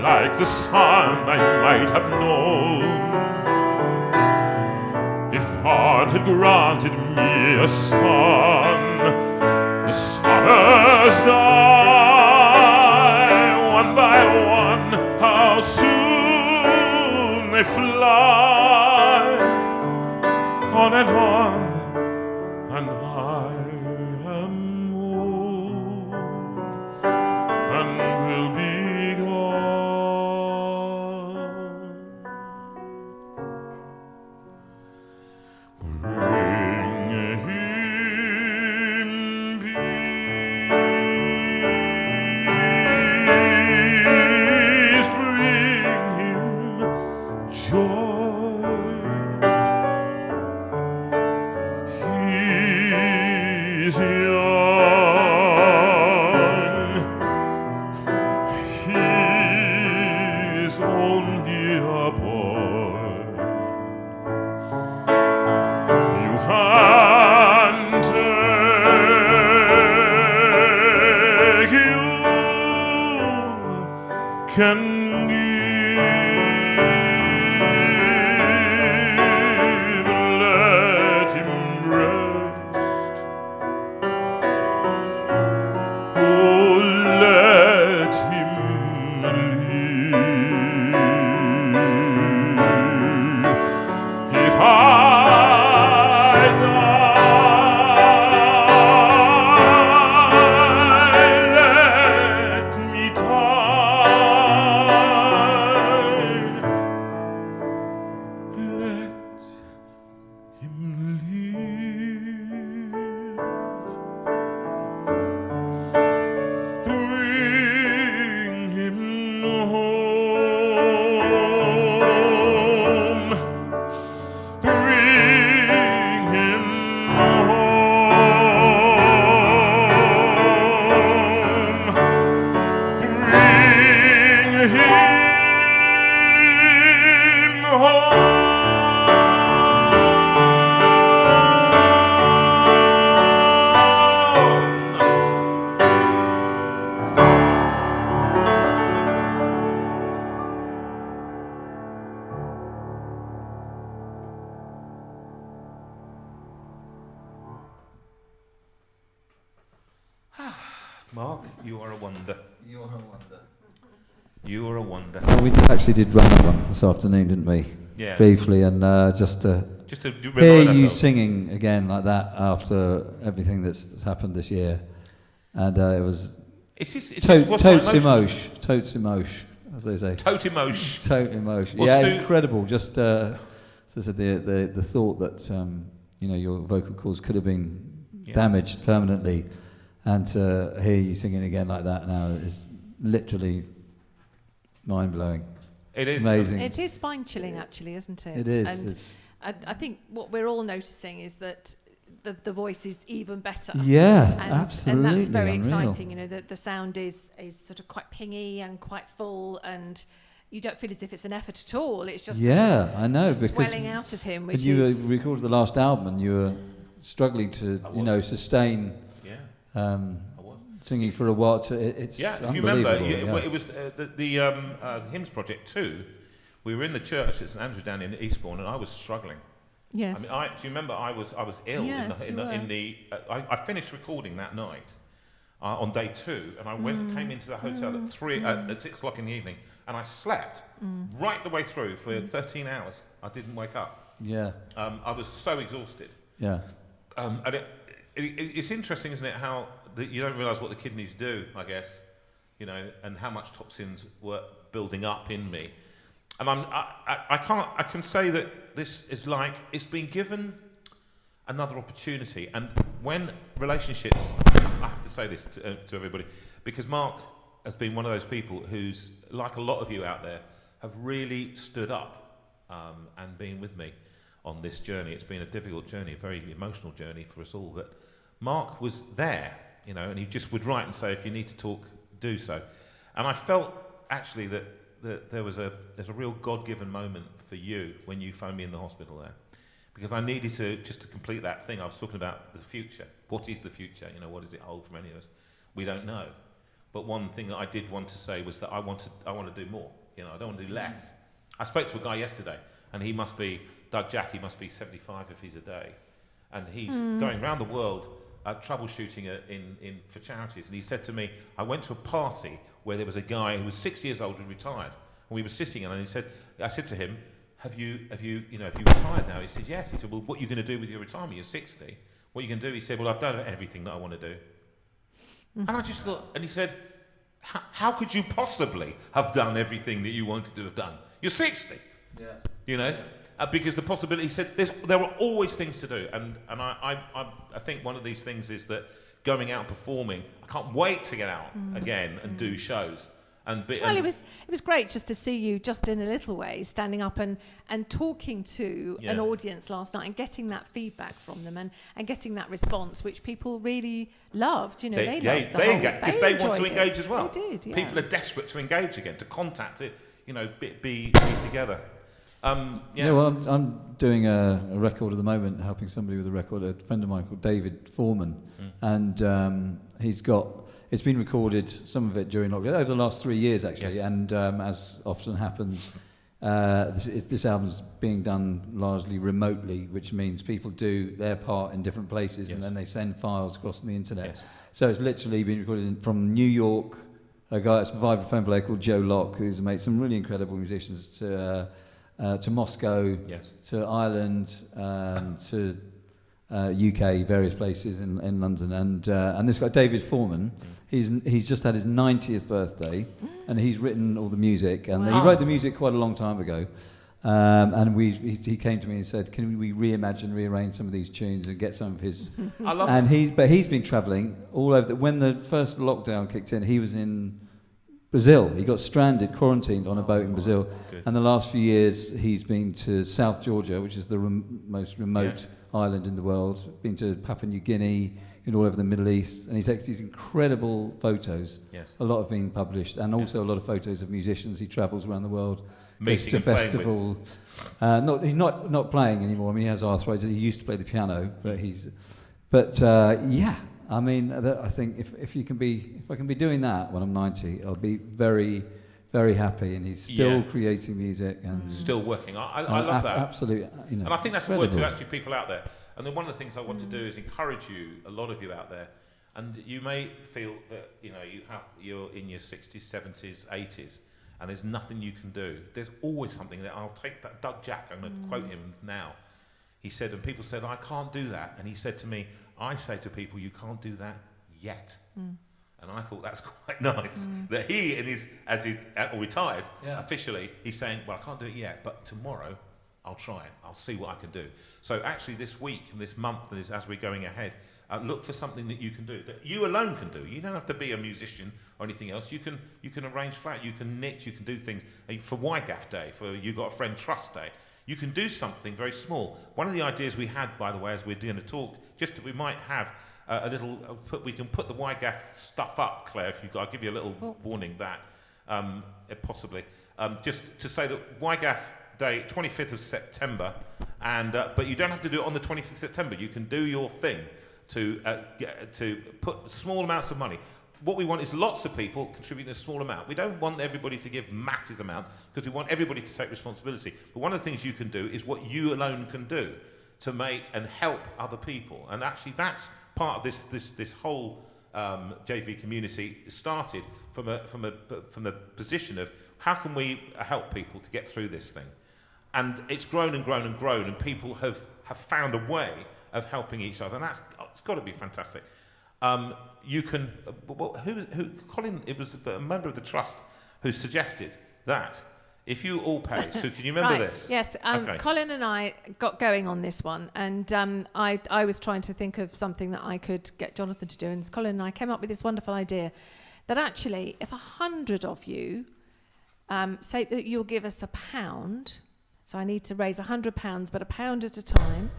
Like the son I might have known, if God had granted me a son. The summers die one by one, how soon they fly, on, and I am old and will be can give Mark, you are a wonder. You are a wonder. You are a wonder. Well, we actually did run that one this afternoon, didn't we? Yeah. Briefly, and just to remind hear you ourselves. singing again like that after everything that's happened this year, and it was It's totes emotion, as they say. Tote emotion. Total emotion. Well, Yeah, Stu- incredible. Just as I said, the thought that your vocal cords could have been damaged permanently, and to hear you singing again like that now is literally mind blowing. It is amazing. It is spine-chilling, actually, isn't it? It is. And I think what we're all noticing is that the voice is even better. Yeah, and, absolutely. And that's very unreal. exciting. You know, the sound is sort of quite pingy and quite full, and you don't feel as if it's an effort at all. It's just I know, just because swelling out of him, which when you is recorded the last album and you were struggling to sustain singing for a while. It's if you remember, unbelievable. it was the Hymns Project 2. We were in the church at St Andrews down in Eastbourne, and I was struggling. yes. I mean, do you remember I was ill Yes, I finished recording that night on day 2, and I came into the hotel at 6 o'clock in the evening, and I slept right the way through for 13 hours. I didn't wake up. Yeah. I was so exhausted. Yeah. And it's interesting, isn't it, how you don't realise what the kidneys do, I guess, and how much toxins were building up in me. And I can say that this is like, it's been given another opportunity. And when relationships, I have to say this to everybody, because Mark has been one of those people who's, like a lot of you out there, have really stood up and been with me on this journey. It's been a difficult journey, a very emotional journey for us all. But Mark was there, and he just would write and say, if you need to talk, do so. And I felt actually that there's a real God-given moment for you when you phoned me in the hospital there, because I needed to complete that thing. I was talking about the future. What is the future? What does it hold for many of us? We don't know. But one thing that I did want to say was that I want to do more. I don't want to do less. I spoke to a guy yesterday, and he must be Doug Jack. He must be 75 if he's a day, and he's going around the world troubleshooting for charities. And he said to me, I went to a party where there was a guy who was 6 years old and retired, and we were sitting, and I said to him, have you retired now? He said, yes. He said, well, what are you going to do with your retirement? You're 60. What are you going to do? He said, well, I've done everything that I want to do. And I just thought, and he said, how could you possibly have done everything that you wanted to have done? You're 60. Yes. Because the possibility, he said, there are always things to do. And I think one of these things is that going out and performing, I can't wait to get out again and do shows. Well, it was great just to see you, just in a little way, standing up and talking to an audience last night and getting that feedback from them and getting that response, which people really loved. They loved the whole, because they want to engage as well. They did, yeah. People are desperate to engage again, to contact it, be together. Well, I'm doing a record at the moment, helping somebody with a record, a friend of mine called David Foreman, and it's been recorded, some of it during lockdown, over the last 3 years actually, and as often happens, this album's being done largely remotely, which means people do their part in different places, and then they send files across the internet. Yes. So it's literally been recorded from New York, a guy that's a vibraphone player called Joe Locke, who's made some really incredible musicians, to Moscow, to Ireland, to UK, various places in London, and this guy David Foreman, he's just had his 90th birthday, and he's written all the music, and he wrote the music quite a long time ago, and he came to me and said, can we rearrange some of these tunes and get some of his. I love and he's been travelling all over. When the first lockdown kicked in, he was in Brazil. He got stranded, quarantined on a boat in Brazil. Good. And the last few years, he's been to South Georgia, which is the most remote island in the world. Been to Papua New Guinea, all over the Middle East. And he takes these incredible photos. Yes. A lot have been published, and also a lot of photos of musicians. He travels around the world, goes Meeting to and playing festival. He's not playing anymore. I mean, he has arthritis. He used to play the piano, but I mean, I think if I can be doing that when I'm 90, I'll be very, very happy. And he's still creating music and still working. I love that. Absolutely, and I think that's a word to actually people out there. And then one of the things I want to do is encourage you, a lot of you out there, And you may feel that you're in your 60s, 70s, 80s, and there's nothing you can do. There's always something that I'll take that. Doug Jack, I'm going to quote him now. He said, and people said, I can't do that. And he said to me, I say to people, you can't do that yet. And I thought that's quite nice. That he, as he's retired, officially, he's saying, well, I can't do it yet, but tomorrow I'll try it. I'll see what I can do. So actually this week and this month, and as we're going ahead, look for something that you can do, that you alone can do. You don't have to be a musician or anything else. You can arrange flat, you can knit, you can do things. For YGAF Day, for You Got a Friend Trust Day, you can do something very small. One of the ideas we had, by the way, as we're doing a talk, just that we might have we can put the YGAF stuff up, Claire, I'll give you a little warning that, possibly. Just to say that YGAF Day, 25th of September, but you don't have to do it on the 25th of September. You can do your thing to put small amounts of money. What we want is lots of people contributing a small amount. We don't want everybody to give massive amounts because we want everybody to take responsibility. But one of the things you can do is what you alone can do to make and help other people. And actually that's part of this whole JV community started from the position of how can we help people to get through this thing. And it's grown and grown and grown, and people have found a way of helping each other, and it's got to be fantastic. You can, Colin, it was a member of the trust who suggested that if you all pay, so can you remember this? Yes, Okay. Colin and I got going on this one, and I was trying to think of something that I could get Jonathan to do, and Colin and I came up with this wonderful idea that actually if 100 of you say that you'll give us £1, so I need to raise £100, but £1 at a time.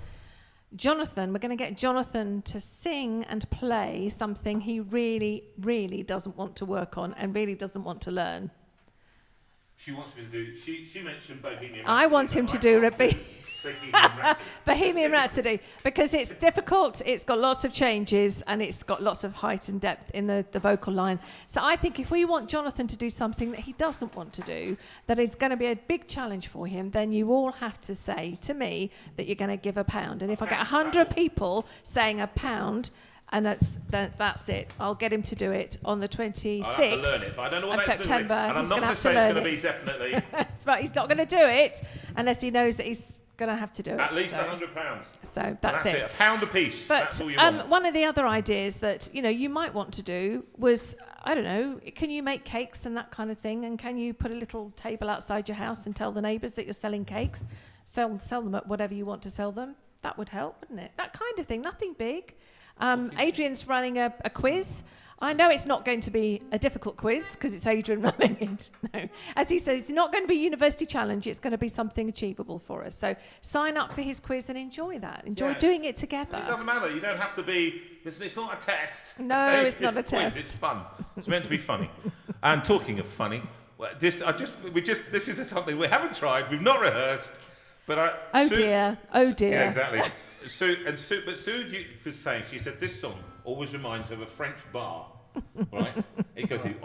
Jonathan, we're going to get Jonathan to sing and play something he really, really doesn't want to work on and really doesn't want to learn. She wants me to do, she mentioned Bohemian Rhapsody. I want him to do Bohemian Rhapsody because it's difficult, it's got lots of changes, and it's got lots of height and depth in the vocal line. So I think if we want Jonathan to do something that he doesn't want to do, that is going to be a big challenge for him, then you all have to say to me that you're going to give £1. And if I get 100 people saying £1, and that's it. I'll get him to do it on the 26th I'll have to learn it, but I don't know what of that's September. And I'm He's not going going to say have it's to going to be definitely. But he's not going to do it unless he knows that he's going to have to do it. At least so. £100. So that's it. £1 a piece. But that's all you want. one of the other ideas that you might want to do was, I don't know, can you make cakes and that kind of thing? And can you put a little table outside your house and tell the neighbours that you're selling cakes? Sell them at whatever you want to sell them. That would help, wouldn't it? That kind of thing. Nothing big. Adrian's running a quiz. I know it's not going to be a difficult quiz because it's Adrian running it. No. As he says, it's not going to be a university challenge. It's going to be something achievable for us. So sign up for his quiz and enjoy that. Enjoy doing it together. It doesn't matter. You don't have to be... It's not a test. No, okay? it's not a test. It's fun. It's meant to be funny. And talking of funny, this is something we haven't tried. We've not rehearsed. But Oh dear. Yeah, exactly. Sue you was saying, she said this song always reminds her of a French bar, right? Because it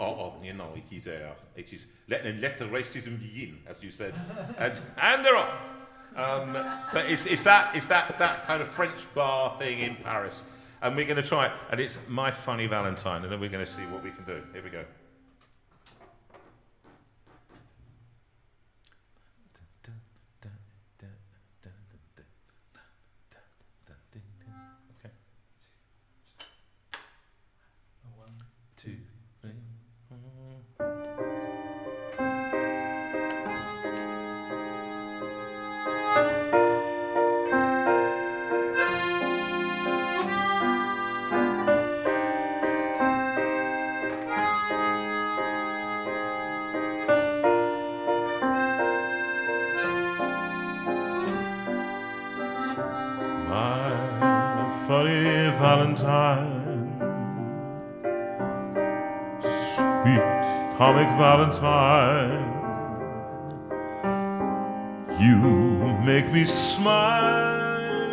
is let the racism begin, as you said, and they're off. But it's that kind of French bar thing in Paris, and we're going to try it, and it's My Funny Valentine, and then we're going to see what we can do. Here we go. Funny Valentine, sweet comic Valentine, you make me smile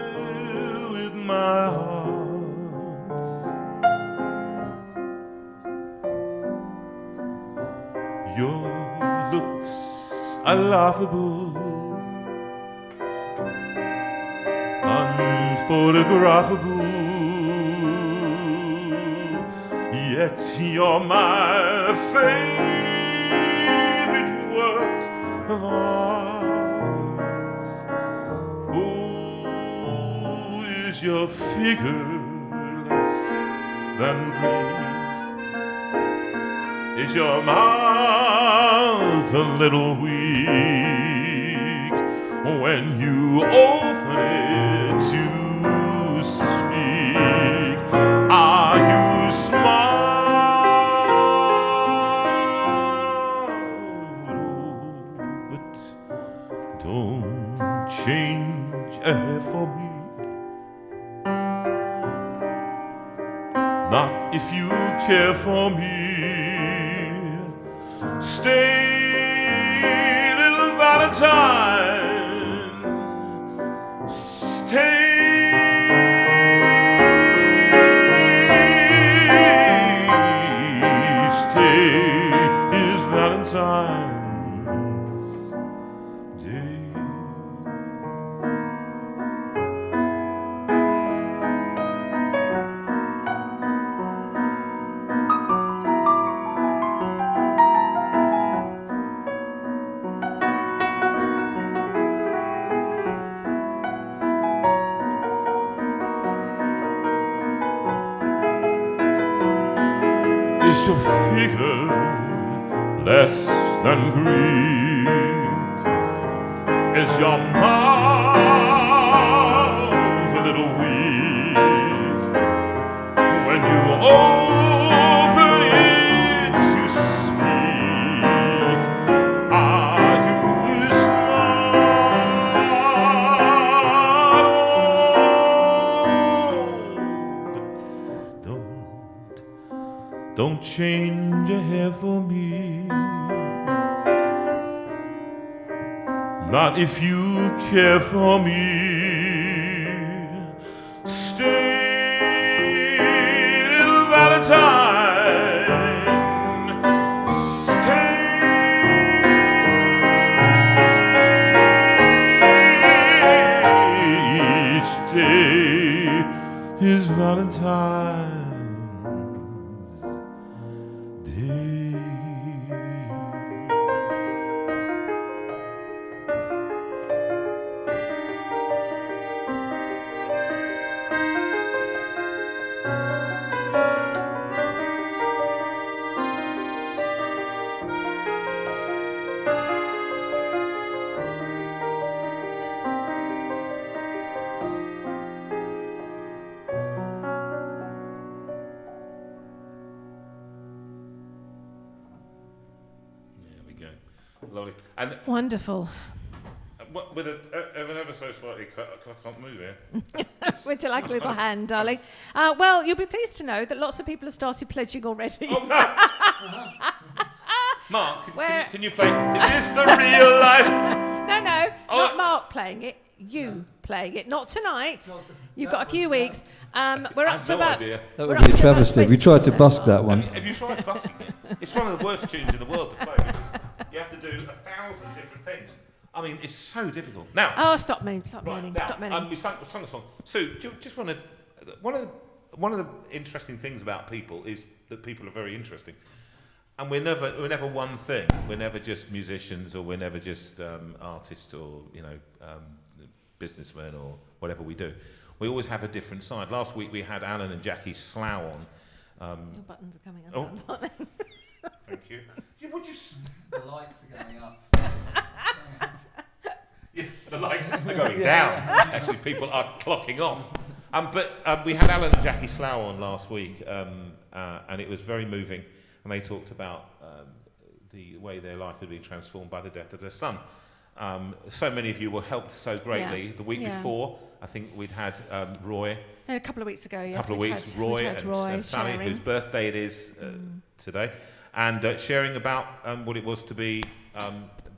with my heart. Your looks are laughable, unphotographable. Yet you're my favorite work of art. Oh, is your figure less than Greek? Is your mouth a little weak when you open it to speak? Are you smart? But don't change a hair for me. Not if you care for me. Stay, little Valentine. Stay. Stay is Valentine's Day. Is your figure less than Greek? Is your mouth a little weak when you open it to speak? Are you smart? Oh, but don't change a hair for me. Not if you care for me. Stay, little Valentine. Stay. Each day is Valentine's Day. There we go. Lovely. And Wonderful. with an ever so slightly can't move here. Would you like a little hand, darling? Well, you'll be pleased to know that lots of people have started pledging already. Oh, no. Mark, Where- can you play? Is this the real life? No, Oh. not Mark playing it. You playing it. Not tonight. You've got a few weeks. We're up I've to no about. idea. That we're would up be a to about travesty. We tried to 20%. busk that one. Have you tried busking it? It's one of the worst tunes in the world to play. You have to do 1,000 different things. I mean, it's so difficult. Now, Oh, stop moaning. Stop right, moaning. now, Stop moaning. we sung a song. Sue, do you just want to? One of the interesting things about people is that people are very interesting, and we're never one thing. We're never just musicians, or we're never just artists, or businessmen, or whatever we do. We always have a different side. Last week we had Alan and Jackie Slough on. Your buttons are coming up. Oh. aren't they? Thank you. Would you The lights are going up. Yeah, the lights are going down. Actually, people are clocking off. But we had Alan and Jackie Slough on last week, and it was very moving. And they talked about the way their life had been transformed by the death of their son. So many of you were helped so greatly. Yeah. The week before, I think we'd had Roy. A couple of weeks ago, yes. A couple of weeks, Roy we'd had Roy and Sally, sharing. whose birthday it is today, and sharing about what it was to be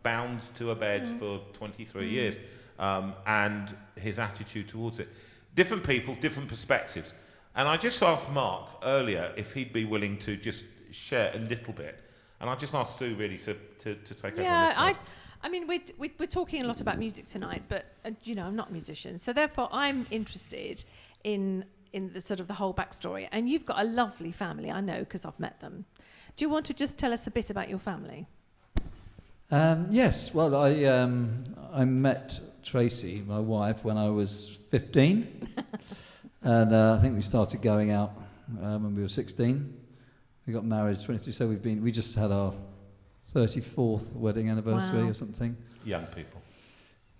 bound to a bed for 23 years, and his attitude towards it. Different people, different perspectives. And I just asked Mark earlier if he'd be willing to just share a little bit. And I just asked Sue really to take over on this side. I mean, we're talking a lot about music tonight, but I'm not a musician, so therefore I'm interested in in the sort of the whole backstory. And you've got a lovely family, I know, because I've met them. Do you want to just tell us a bit about your family? Yes. Well, I met Tracy, my wife, when I was 15, and I think we started going out when we were 16. We got married 23, so we just had our 34th wedding anniversary or something. Young people.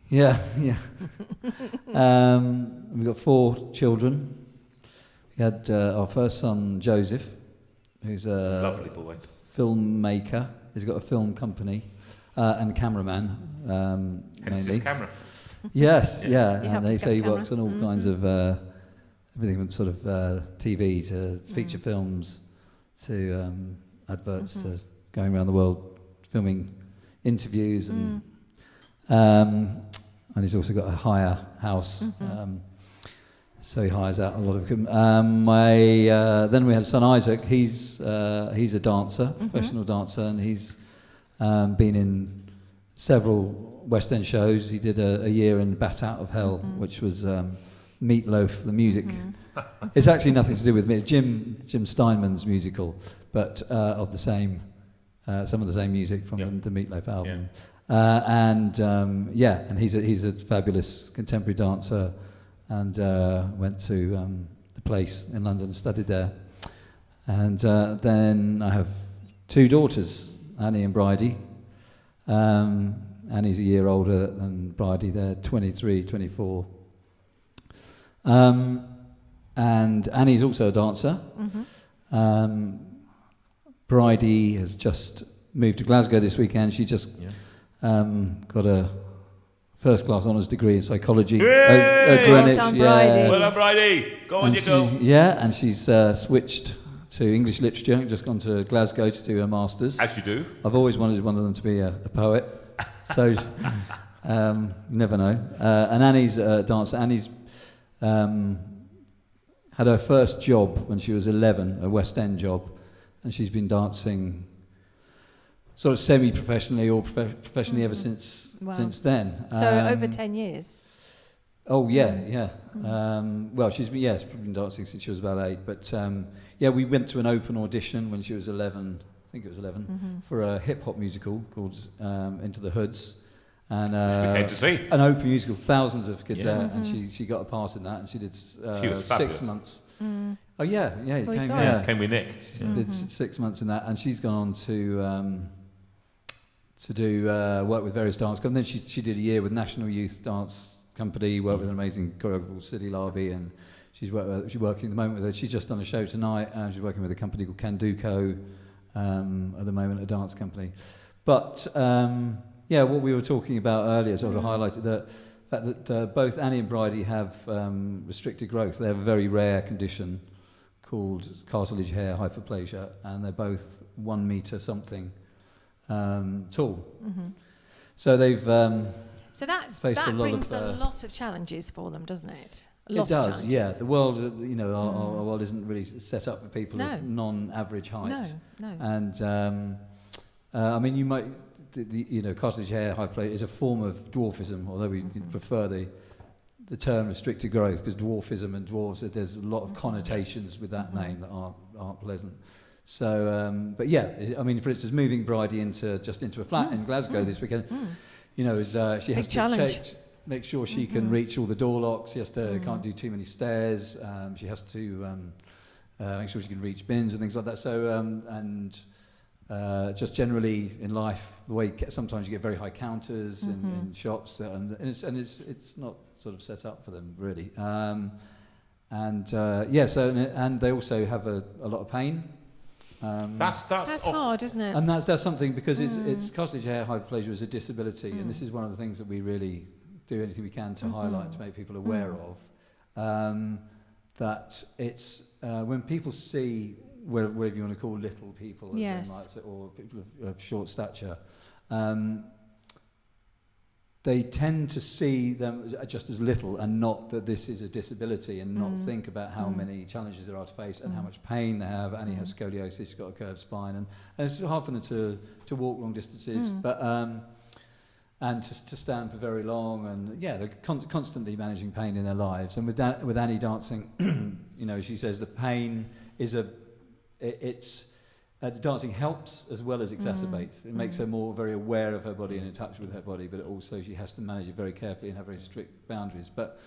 Yeah. We got 4 children. We had our first son, Joseph, who's a lovely boy, filmmaker. He's got a film company and cameraman, hence mainly. his camera. Yes, yeah. He And helped they us get say he the works on all kinds of everything from sort of TV to feature films to adverts to going around the world filming interviews and he's also got a hire house. So he hires out a lot of them. Then we had son Isaac. He's a dancer, professional dancer, and he's been in several West End shows. He did a year in Bat Out of Hell, which was Meatloaf, the music. It's actually nothing to do with me. It's Jim Steinman's musical, but of the same, some of the same music from the Meatloaf album. Yeah. And he's a fabulous contemporary dancer, and went to the Place in London and studied there. And then I have 2 daughters, Annie and Bridie. Annie's a year older than Bridie. They're 23, 24. And Annie's also a dancer. Bridie has just moved to Glasgow this weekend. She just got a first-class honours degree in psychology at Greenwich. Well done, Bridie. Well done, Bridie. Go on, you go. Yeah, and she's switched to English literature. Just gone to Glasgow to do her masters. As you do. I've always wanted one of them to be a poet, so you never know. And Annie's a dancer. Annie's had her first job when she was 11, a West End job, and she's been dancing sort of semi-professionally or professionally ever since then. So over 10 years. Oh yeah. Well, she's been dancing since she was about 8. But we went to an open audition when she was 11. I think it was 11 for a hip hop musical called Into the Hoods, and which we came to see. An open musical, thousands of kids there, and she got a part in that, and she did She was 6 months. Oh yeah, Came with Nick. She did 6 months in that, and she's gone on to do work with various dance companies. And then she did a year with National Youth Dance Company, worked with an amazing choreographer called Sidney Larby, and she's working at the moment with her. She's just done a show tonight, and she's working with a company called Canduco at the moment, a dance company. But what we were talking about earlier sort of highlighted the fact that both Annie and Bridie have restricted growth. They have a very rare condition called cartilage hair hyperplasia, and they're both 1 metre something tall. So they've So that faced brings a lot of challenges for them, doesn't it? It does, yeah. The world, our world isn't really set up for people of non-average height. No. And I mean, you might, cartilage hair hyperplasia is a form of dwarfism, although we prefer the term restricted growth, because dwarfism and dwarfs, there's a lot of connotations with that name that aren't pleasant. So, but yeah, I mean, for instance, moving Bridie into a flat in Glasgow this weekend, she has to make sure she can reach all the door locks. She has to can't do too many stairs. She has to make sure she can reach bins and things like that. So, just generally in life, the way sometimes you get very high counters in shops, and it's not sort of set up for them really. And they also have a lot of pain. That's hard, isn't it? And that's something, because it's cartilage hair hyperplasia is a disability, and this is one of the things that we really do anything we can to highlight, to make people aware of. That it's when people see whatever you want to call little people, or people of short stature, they tend to see them just as little, and not that this is a disability, and not think about how many challenges there are to face and how much pain they have. Annie has scoliosis, she's got a curved spine, and it's hard for them to walk long distances. But and to stand for very long, and they're constantly managing pain in their lives. And with Annie dancing, she says the pain is the dancing helps as well as exacerbates. It makes her very aware of her body and in touch with her body, but also she has to manage it very carefully and have very strict boundaries. But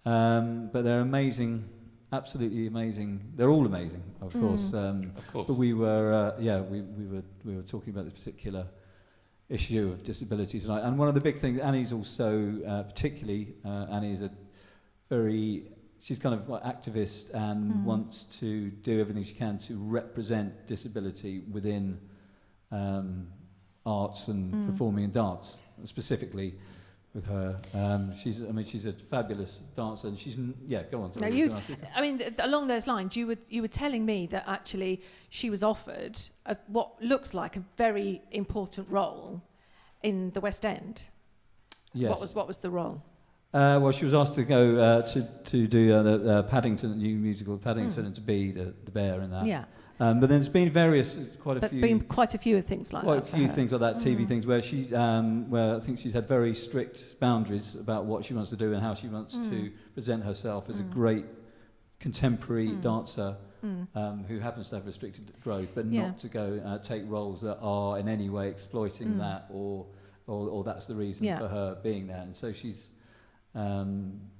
they're amazing, absolutely amazing. They're all amazing, of course. Of course. But we were talking about this particular issue of disability tonight. And one of the big things, Annie's also particularly, Annie is she's kind of like activist and wants to do everything she can to represent disability within arts and performing and dance, specifically with her. She's a fabulous dancer, and go on. Sorry, along those lines, you were telling me that actually she was offered what looks like a very important role in the West End. Yes. What was the role? Well, she was asked to go to do the Paddington, new musical Paddington, and to be the bear in that. Yeah. But there's been quite a few things like that. Things like that, TV things where where I think she's had very strict boundaries about what she wants to do and how she wants to present herself as a great contemporary dancer who happens to have restricted growth, but not to go take roles that are in any way exploiting that or that's the reason for her being there. And so she's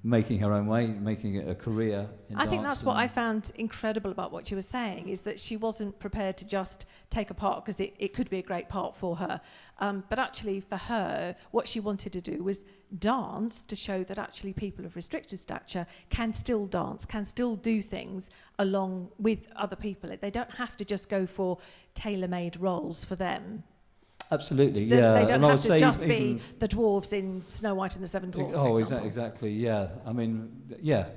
making her own way, making it a career in dance. I think that's what I found incredible about what you were saying, is that she wasn't prepared to just take a part, because it could be a great part for her. But actually for her, what she wanted to do was dance to show that actually people of restricted stature can still dance, can still do things along with other people. They don't have to just go for tailor-made roles for them. Absolutely, They don't and have to just be the dwarves in Snow White and the Seven Dwarfs, for example. Exactly, yeah. I mean,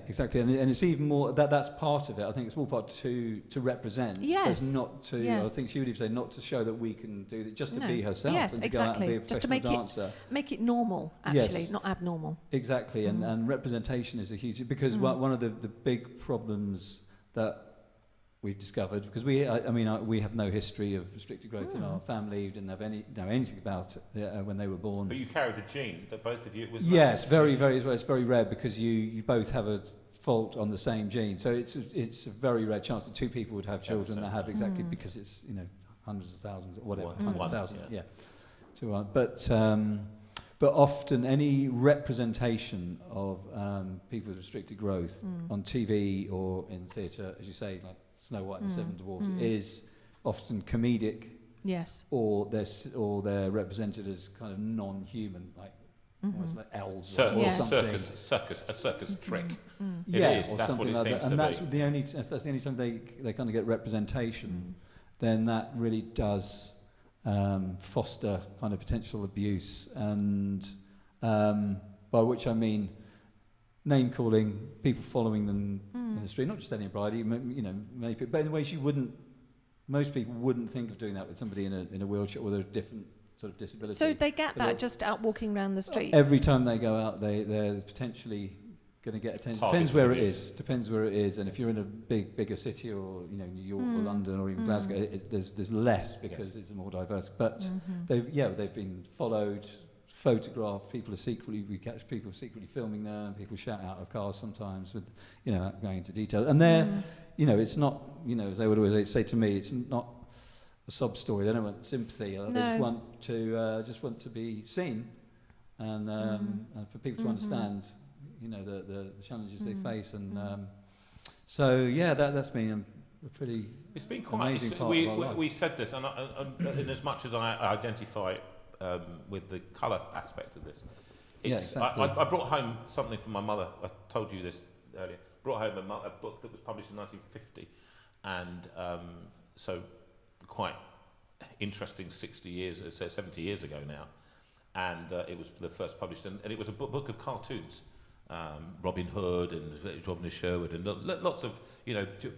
exactly. And it's even more, that's part of it. I think it's more part to represent. Yes. Not to, I think she would even say, not to show that we can do it, just to be herself. Yes, and to exactly. go out and be a just to dancer. make it normal, actually, not abnormal. Exactly, and representation is a huge, because one of the big problems that we've discovered, because we have no history of restricted growth in our family. We didn't know anything about it when they were born. But you carried the gene that both of you. It was yes, very, very. It's very rare, because you both have a fault on the same gene. So it's a very rare chance that two people would have children that have exactly, because it's hundreds of thousands or whatever, 100,000. But often any representation of people with restricted growth on TV or in theatre, as you say, like Snow White and the Seven Dwarfs, is often comedic. Yes. Or they're represented as kind of non-human, like almost like elves or something. A circus trick. It is. Or That's something what it like seems to be. And that's the only. If that's the only time they kind of get representation, then that really does foster kind of potential abuse, and by which I mean name calling, people following them in the street, not just anybody, many people, but in ways most people wouldn't think of doing that with somebody in a wheelchair or with a different sort of disability. So they get that just out walking around the streets? Every time they go out, they're potentially going to get attention. Depends where it is. And if you're in a bigger city, or New York or London or even Glasgow, there's less, because it's more diverse. But they've been followed, photographed. We catch people secretly filming them. People shout out of cars sometimes, with going into detail. And they're it's not as they would always say to me, it's not a sob story. They don't want sympathy. They just want to be seen, and for people to understand the challenges they face. And that's been a pretty it's been quite amazing part of our life. We said this, and in as much as I identify with the colour aspect of this, exactly. I brought home something from my mother. I told you this earlier. Brought home a book that was published in 1950, and so quite interesting 70 years ago now, and it was the first published, and it was a book of cartoons. Robin Hood and Robin Sherwood and lots of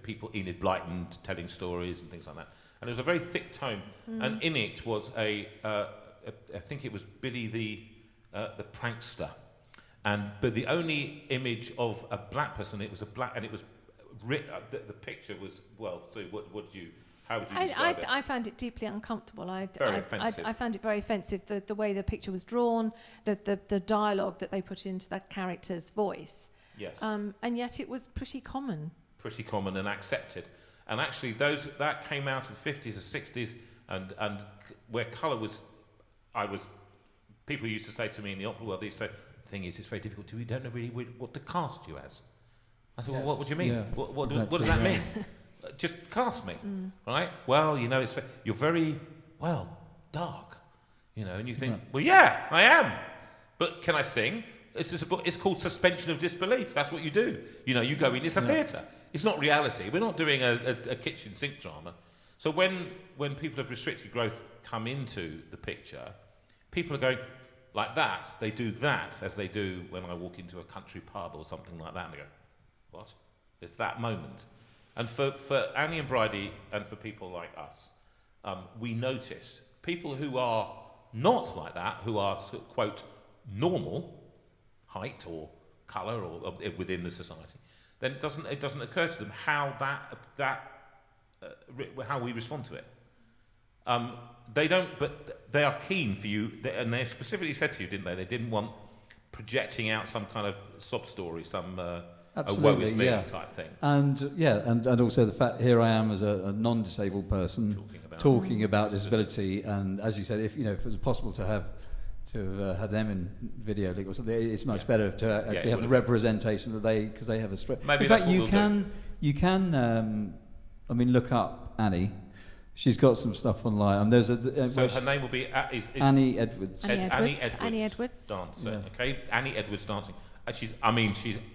people, Enid Blyton telling stories and things like that. And it was a very thick tome, and in it was I think it was Billy the prankster, but the only image of a black person, it was a black, and it was the picture was, well, so how would you describe it? I found it deeply uncomfortable. Very offensive. I found it very offensive. The way the picture was drawn, the dialogue that they put into that character's voice. Yes. And yet it was pretty common. Pretty common and accepted. And actually, that came out of the 50s or 60s, and where colour was, people used to say to me in the opera world, they say, the thing is, it's very difficult we don't know really what to cast you as. I said, well, what do you mean? Yeah, What exactly, does that mean? Just cast me, right? Well, you're very, dark, and you think, well, yeah, I am. But can I sing? It's called suspension of disbelief. That's what you do. You go in, it's a theatre. It's not reality. We're not doing a kitchen sink drama. So when people of restricted growth come into the picture, people are going, like that, they do that as they do when I walk into a country pub or something like that, and they go, what? It's that moment. And for Annie and Bridie and for people like us, we notice people who are not like that, who are, quote, normal, height or colour or within the society, then it doesn't occur to them how how we respond to it. They don't, but they are keen for you, and they specifically said to you, didn't they? They didn't want projecting out some kind of sob story, some woe is me type thing. And also the fact here I am as a non-disabled person talking about disability, and as you said, if it was possible to have had them in video link or something, it's much better to actually have the representation that because they have a strength. Maybe in that's fact, what you can look up Annie. She's got some stuff online, and there's so her name will be Annie Edwards. Annie Edwards. Dancer, yes. okay? Annie Edwards dancing. She's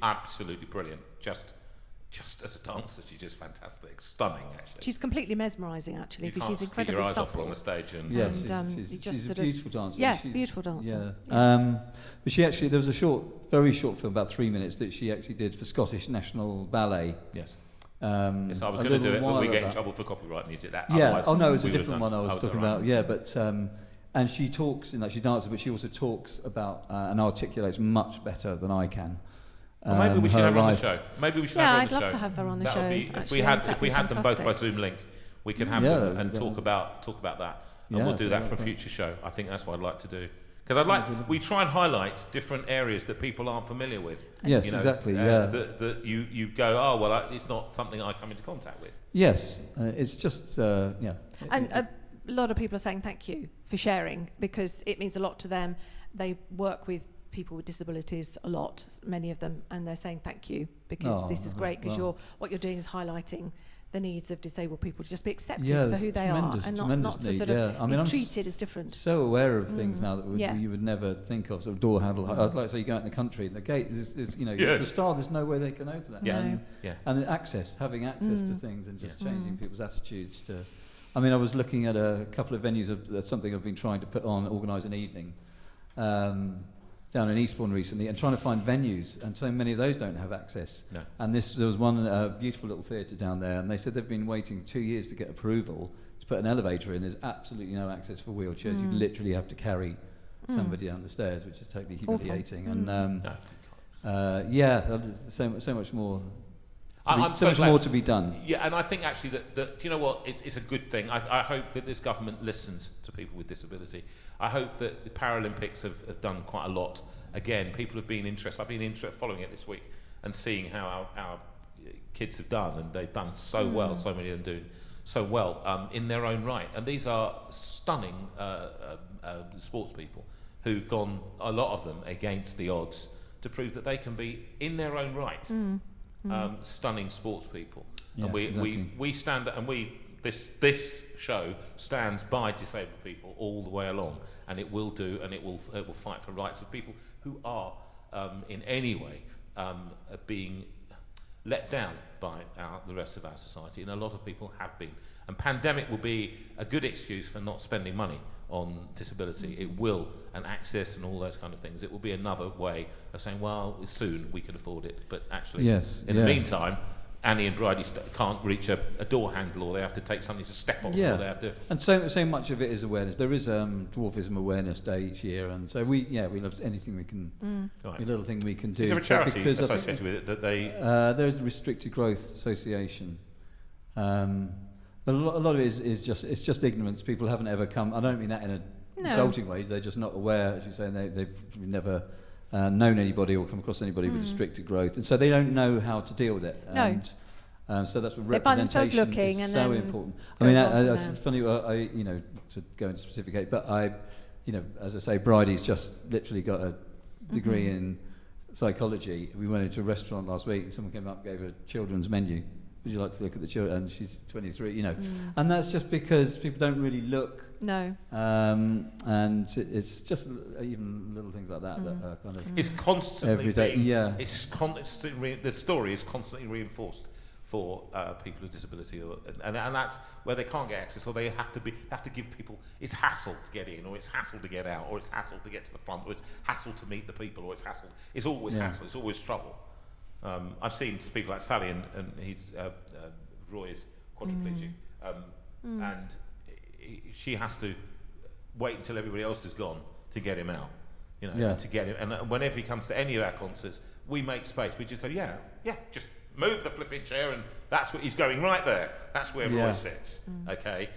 absolutely brilliant. Just as a dancer, she's just fantastic, stunning actually. She's completely mesmerising actually, because she's incredibly your eyes supple. off her on the stage, and yes, she's a beautiful dancer. Yes, beautiful dancer. Yeah. But she actually, there was a very short film, about 3 minutes, that she actually did for Scottish National Ballet. Yes. Yes, I was going to do it, but we get in trouble for copyright music. Oh no, it was a different one I was talking about. Yeah, but and she talks in that she dances, but she also talks about and articulates much better than I can. Well, maybe we should have her on the show. Maybe we should have her on the show. I'd love to have her on the show. If we had them both by Zoom link, we could have them and talk about that, and we'll do that for a future show. I think that's what I'd like to do. Because we try and highlight different areas that people aren't familiar with. Yes, exactly. That you go, it's not something I come into contact with. Yes, it's just And a lot of people are saying thank you for sharing, because it means a lot to them. They work with people with disabilities a lot, many of them, and they're saying thank you, because this is great, because what you're doing is highlighting the needs of disabled people to just be accepted for who they are, and not to sort of be treated as different. So aware of things now that you would never think of, sort of door handle. Like say you go out in the country, the gate is the star. There's no way they can open that. And then having access to things, and just changing people's attitudes to. I mean, I was looking at a couple of venues of something I've been trying to organise an evening. Down in Eastbourne recently, and trying to find venues, and so many of those don't have access. No. And there was one beautiful little theatre down there, and they said they've been waiting 2 years to get approval to put an elevator in. There's absolutely no access for wheelchairs. You literally have to carry somebody down the stairs, which is totally humiliating. And so much more. So much more to be done. Yeah, and I think actually that do you know what? It's a good thing. I hope that this government listens to people with disability. I hope that the Paralympics have done quite a lot. Again, people have been interested. I've been following it this week and seeing how our kids have done, and they've done so well. So many of them do so well in their own right. And these are stunning sports people who've gone, a lot of them, against the odds to prove that they can be, in their own right, stunning sports people. And we stand, and this show stands by disabled people all the way along, and it will fight for rights of people who are in any way being let down by the rest of our society, and a lot of people have been. And pandemic will be a good excuse for not spending money on disability. It will, and access and all those kind of things. It will be another way of saying, well, soon we can afford it, but actually, in the meantime, Annie and Bridie can't reach a door handle, or they have to take something to step on, or they have to. And so much of it is awareness. There is Dwarfism Awareness Day each year, and so we love anything we can, Right. any little thing we can do. Is there a charity because associated with it that they? There's the Restricted Growth Association. A lot of it is just ignorance. People haven't ever come. I don't mean that in a insulting way. They're just not aware, as you say, and they've never known anybody or come across anybody with restricted growth, and so they don't know how to deal with it. And so that's what They find themselves representation looking, is and so then important. I mean, goes on from it's funny. To go into specific, but as I say, Bridie's just literally got a degree in psychology. We went into a restaurant last week, and someone came up and gave her a children's menu. Would you like to look at the children? And she's 23, and that's just because people don't really look. No. And it's just even little things like that that are kind of. It's constantly every day. It's constantly the story is constantly reinforced for people with disability, and that's where they can't get access, or they have to give people. It's hassle to get in, or it's hassle to get out, or it's hassle to get to the front, or it's hassle to meet the people, or it's hassle. It's always hassle. It's always trouble. I've seen people like Sally, and he's Roy is quadriplegic, and she has to wait until everybody else is gone to get him out, to get him. And whenever he comes to any of our concerts, we make space. We just go, just move the flipping chair, and that's what he's going right there. That's where Roy sits. Okay,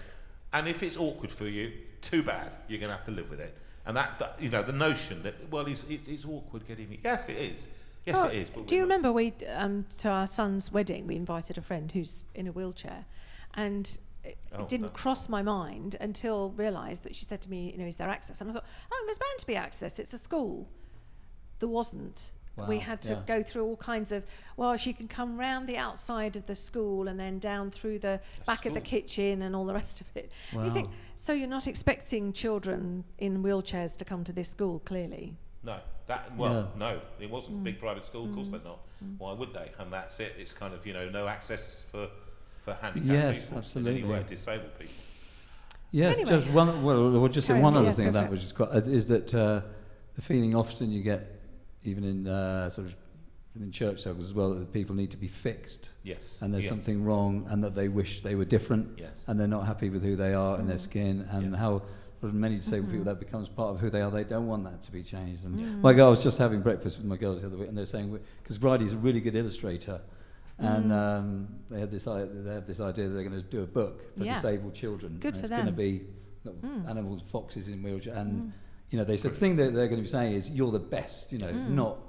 and if it's awkward for you, too bad. You're going to have to live with it. And that the notion that it's awkward getting me. Yes, it is. Yes, it is. But do you remember to our son's wedding, we invited a friend who's in a wheelchair, and it didn't cross my mind until realised that she said to me, is there access? And I thought, there's bound to be access. It's a school. There wasn't. Wow. We had to go through all kinds of, she can come round the outside of the school and then down through the back of the kitchen and all the rest of it. Wow. You think, so you're not expecting children in wheelchairs to come to this school, clearly? No, no, it wasn't a big private school. Of course they're not. Why would they? And that's it. It's kind of no access for handicapped people, absolutely. Anywhere, disabled people. Yes, anyway. Just one. Well, just Carry one on, other yes, thing go of that, for it. which is quite is that the feeling often you get, even in sort of in church circles as well, that people need to be fixed. Yes. And there's something wrong, and that they wish they were different. Yes. And they're not happy with who they are and their skin, and how. For many disabled people, that becomes part of who they are. They don't want that to be changed. And my girl, I was just having breakfast with my girls the other week, and they're saying, because Bridie's a really good illustrator, and they have this idea that they're going to do a book for disabled children. Good and for it's them. going to be animals, foxes in wheelchairs, and they said the thing that they're going to be saying is you're the best. Not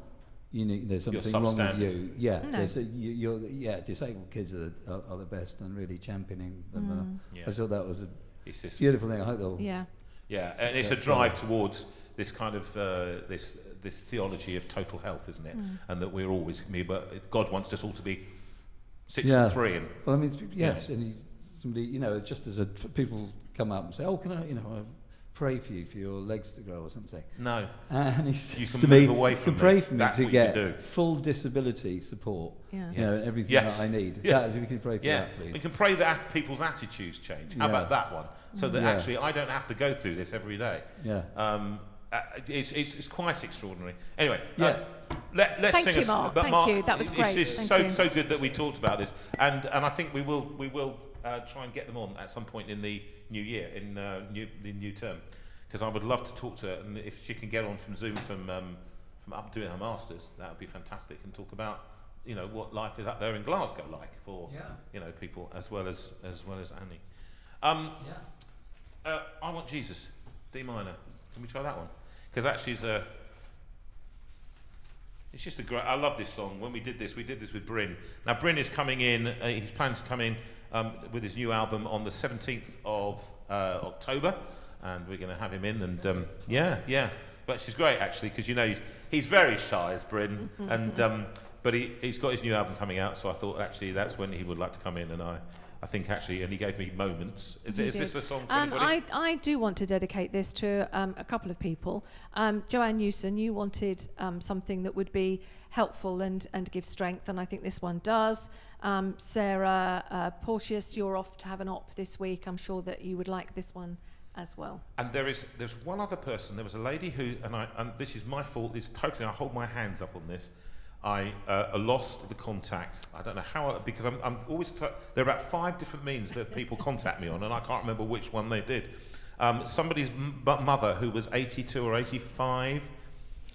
unique. There's something wrong with you. Yeah, No. they said you're disabled kids are the best, and really championing them. I thought that was a beautiful thing. I hope they'll. Yeah, and it's a drive towards this kind of this theology of total health, isn't it? And that we're always but God wants us all to be 6'3" and. Well, I mean, yes, and somebody, just as people come up and say, "Oh, can I pray for you for your legs to grow or something?" No, and he says you can to move me, away from you can pray me. for me That's to what you can get do. full disability support. Everything Yes. that I need. Yes. We can pray for that, please. We can pray that people's attitudes change. How about that one? So that actually I don't have to go through this every day. It's quite extraordinary. Anyway, let's Thank sing you, a Mark. but Thank Mark, you. That was great. It's just Thank you. so good that we talked about this, and I think we will try and get them on at some point in the new year, in the new term, because I would love to talk to her, and if she can get on from Zoom from up doing her masters, that would be fantastic, and talk about what life is up there in Glasgow like for people as well as Annie. I Want Jesus, D minor. Can we try that one? Because actually it's just a great. I love this song. When we did this with Bryn. Now Bryn is coming in. He's planning to come in with his new album on the 17th of October, and we're going to have him in. And but she's great actually, because he's very shy as Bryn, and but he's got his new album coming out. So I thought actually that's when he would like to come in, and I think actually, and he gave me moments. Is this a song for anybody? I do want to dedicate this to a couple of people. Joanne Newson, you wanted something that would be helpful and give strength, and I think this one does. Sarah Porteous, you're off to have an op this week. I'm sure that you would like this one as well. And there's one other person. There was a lady who, and this is my fault. I hold my hands up on this. I lost the contact. I don't know how, because I'm always, there are about 5 different means that people contact me on, and I can't remember which one they did. Somebody's mother who was 82 or 85,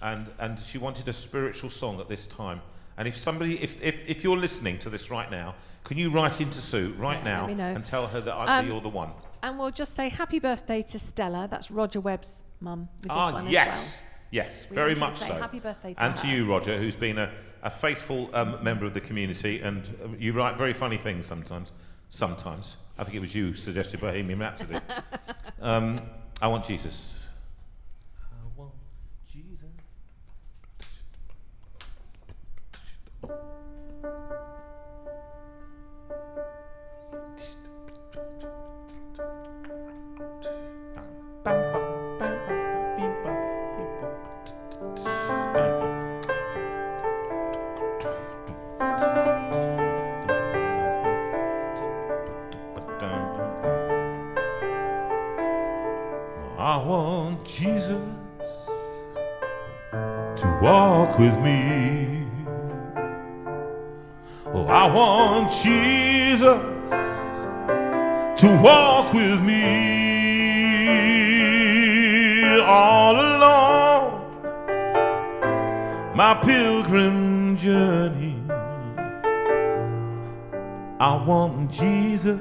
and she wanted a spiritual song at this time. And if you're listening to this right now, can you write into Sue right now and tell her that you're the one? And we'll just say happy birthday to Stella. That's Roger Webb's mum. With this one yes. As well. Yes, We very wanted much to say so. happy birthday to and her. to you, Roger, who's been a faithful member of the community, and you write very funny things sometimes. Sometimes. I think it was you suggested Bohemian Rhapsody. I want Jesus. I want Jesus. I want Jesus to walk with me. Oh, I want Jesus to walk with me all along my pilgrim journey. I want Jesus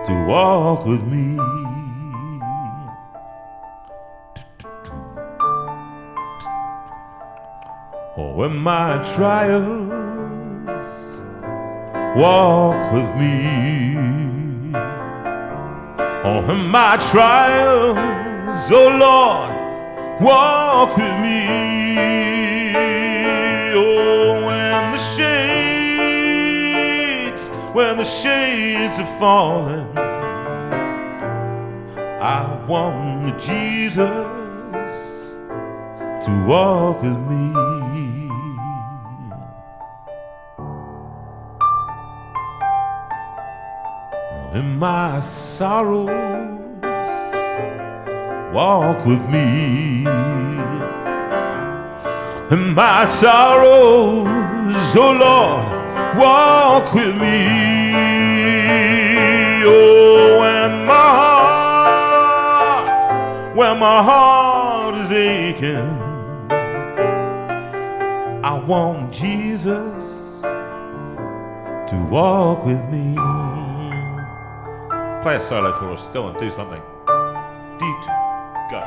to walk with me. Oh, in my trials, walk with me. Oh, in my trials, oh Lord, walk with me. Oh, when the shades are falling, I want Jesus to walk with me. In my sorrows, walk with me. In my sorrows, oh Lord, walk with me. Oh, when my heart is aching, I want Jesus to walk with me. Play a solo for us. Go on, do something. D2, go.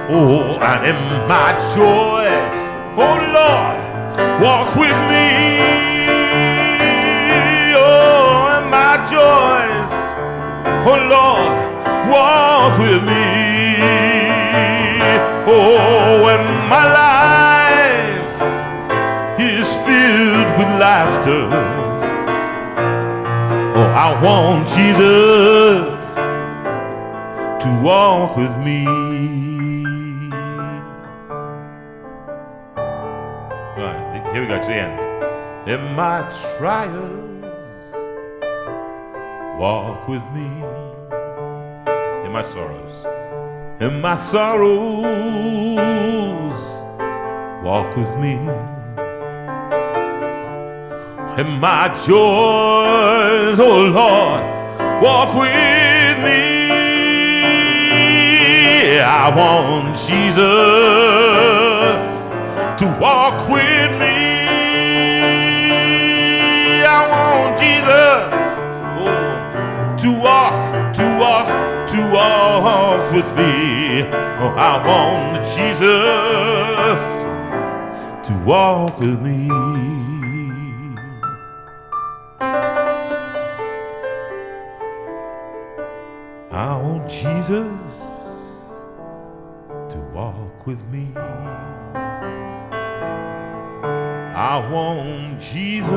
Oh, and in my joys, oh Lord, walk with me. Oh, in my joys, oh Lord, walk with me. Oh, when my life is filled with laughter, oh, I want Jesus to walk with me. Right, here we go to the end. In my trials, walk with me. In my sorrows, walk with me. In my joys, oh Lord, walk with me. I want Jesus to walk with me. I want Jesus to walk with me. Oh, I want Jesus to walk with me. I want Jesus to walk with me. I want Jesus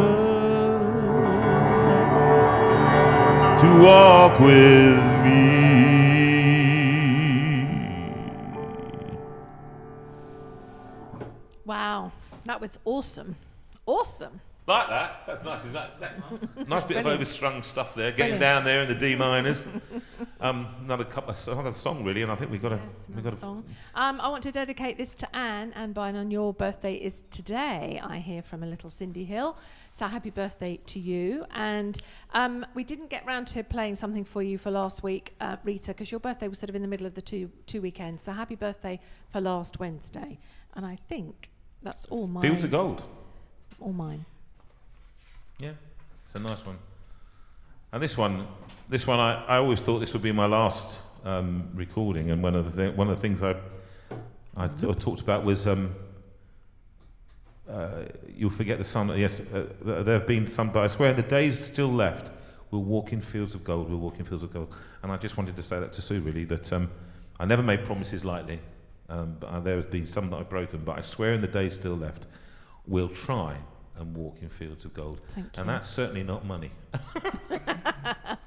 to walk with me. Wow, that was awesome. Awesome. Like that? That's nice. Is that nice bit of Brilliant. overstrung stuff there? Getting Brilliant. down there in the D minors. Another song really, and I think we've got Another song. I want to dedicate this to Anne. Anne Bynum, your birthday is today, I hear from a little Cindy Hill. So happy birthday to you. And we didn't get round to playing something for you for last week, Rita, because your birthday was sort of in the middle of the two weekends. So happy birthday for last Wednesday. And I think that's all mine. Fields of Gold. All mine. Yeah, it's a nice one. And this one, I always thought this would be my last recording, and one of the things I sort of talked about was you'll forget the sun. Yes, there have been some, but I swear in the days still left, we'll walk in fields of gold. We'll walk in fields of gold. And I just wanted to say that to Sue, really, that I never made promises lightly. But there have been some that I've broken, but I swear in the days still left, we'll try and walk in fields of gold. Thank you. And that's certainly not money. I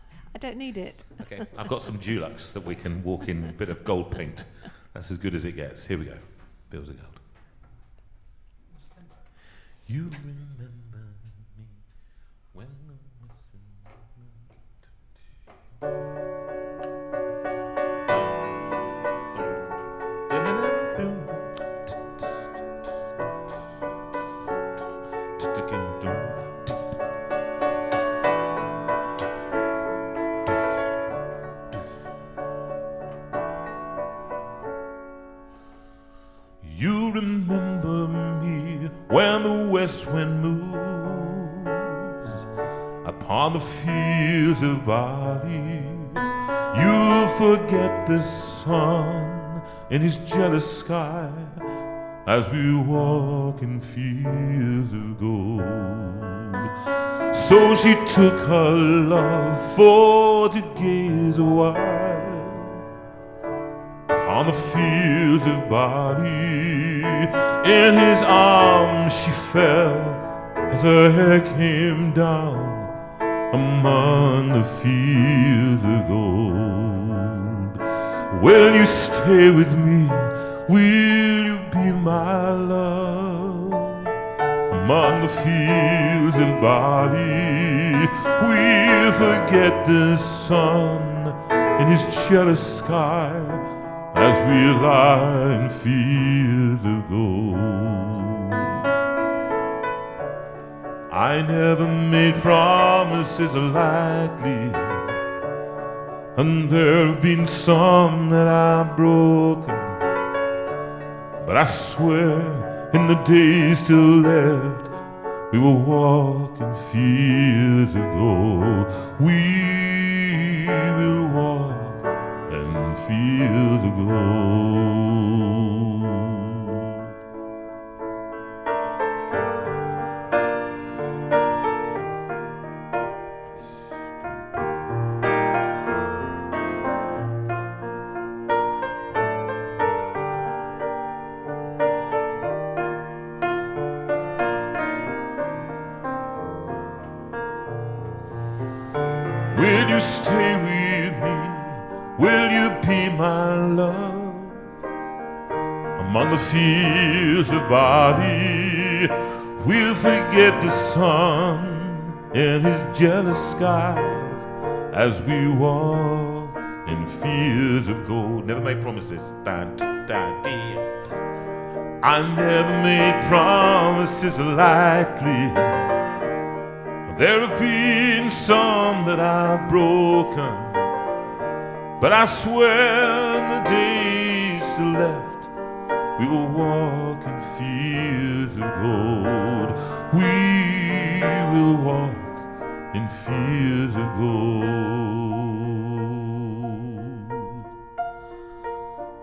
don't need it. Okay, I've got some Dulux that we can walk in a bit of gold paint. That's as good as it gets. Here we go. Fields of gold. You remember me when I You remember me when the west wind moves upon the fields of barley. You'll forget the sun in his jealous sky as we walk in fields of gold. So she took her love for to gaze a while on the fields of barley. In his arms she fell as her hair came down among the fields of gold. Will you stay with me? Will you be my love? Among the fields of barley, we'll forget the sun in his jealous sky as we lie in fields of gold. I never made promises lightly, and there have been some that I've broken, but I swear in the days still left, we will walk in fields of gold. We will walk in fields of gold. Will you stay with me? Will you be my love? Among the fields of barley, we'll forget the sun and his jealous skies as we walk in fields of gold. Never made promises. I never made promises lightly. There have been some that I've broken, but I swear in the days still left, we will walk in fields of gold. We will walk in fields of gold.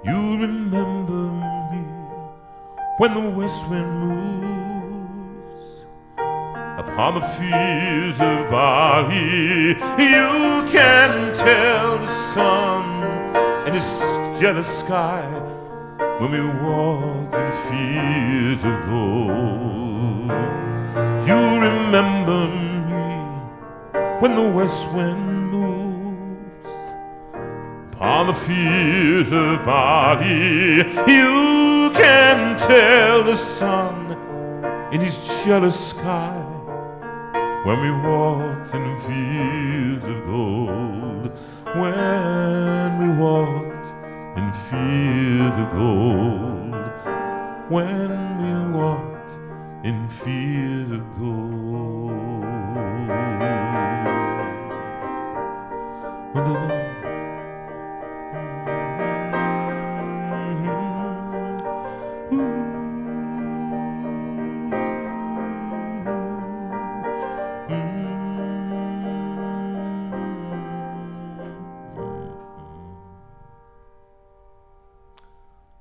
You remember me when the west wind moves upon the fields of barley. You can tell the sun in his jealous sky when we walked in fields of gold. You remember me when the west wind moves upon the fields of barley. You can tell the sun in his jealous sky when we walked in fields of gold. When we walked in fields of gold. When we walked in fields of gold.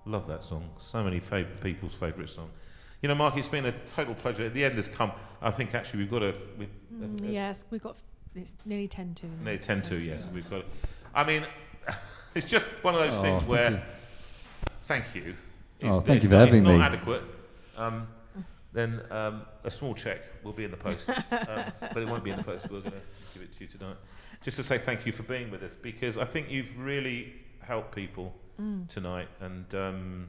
Love that song. So many people's favourite song. You know, Mark, it's been a total pleasure. The end has come. I think actually we've got a... Yes, we've got... It's nearly 10 to. Nearly 10 to, yes. Yeah. We've got... I mean, it's just one of those things where... Thank you. Thank you for having me. It's not adequate. Then a small cheque will be in the post. But it won't be in the post. We're going to give it to you tonight. Just to say thank you for being with us, because I think you've really helped people tonight. And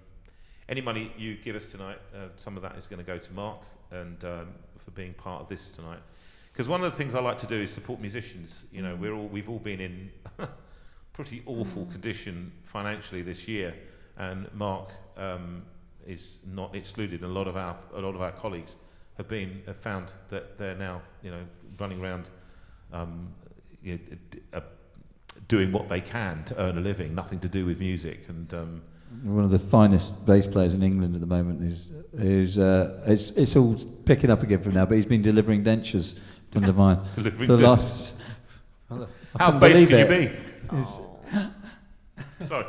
any money you give us tonight, some of that is going to go to Mark and for being part of this tonight. Because one of the things I like to do is support musicians. You know, we've all been in pretty awful condition financially this year, and Mark is not excluded. A lot of our colleagues have found that they're now, you know, running around doing what they can to earn a living, nothing to do with music. And one of the finest bass players in England at the moment is it's all picking up again from now, but he's been delivering dentures from the mine for the last. How bass can you be? Sorry,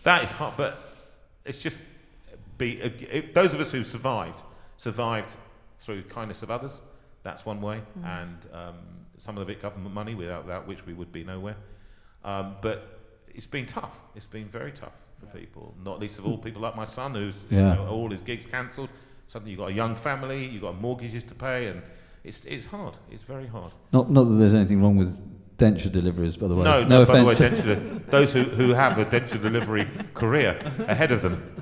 that is hard, but it's just those of us who survived through kindness of others. That's one way, and some of it government money, without which we would be nowhere. But it's been tough. It's been very tough for people, not least of all people like my son, who's you know, all his gigs cancelled. Suddenly you've got a young family, you've got mortgages to pay, and it's hard. It's very hard. Not that there's anything wrong with denture deliverers, by the way. No, by the way, those who have a denture delivery career ahead of them.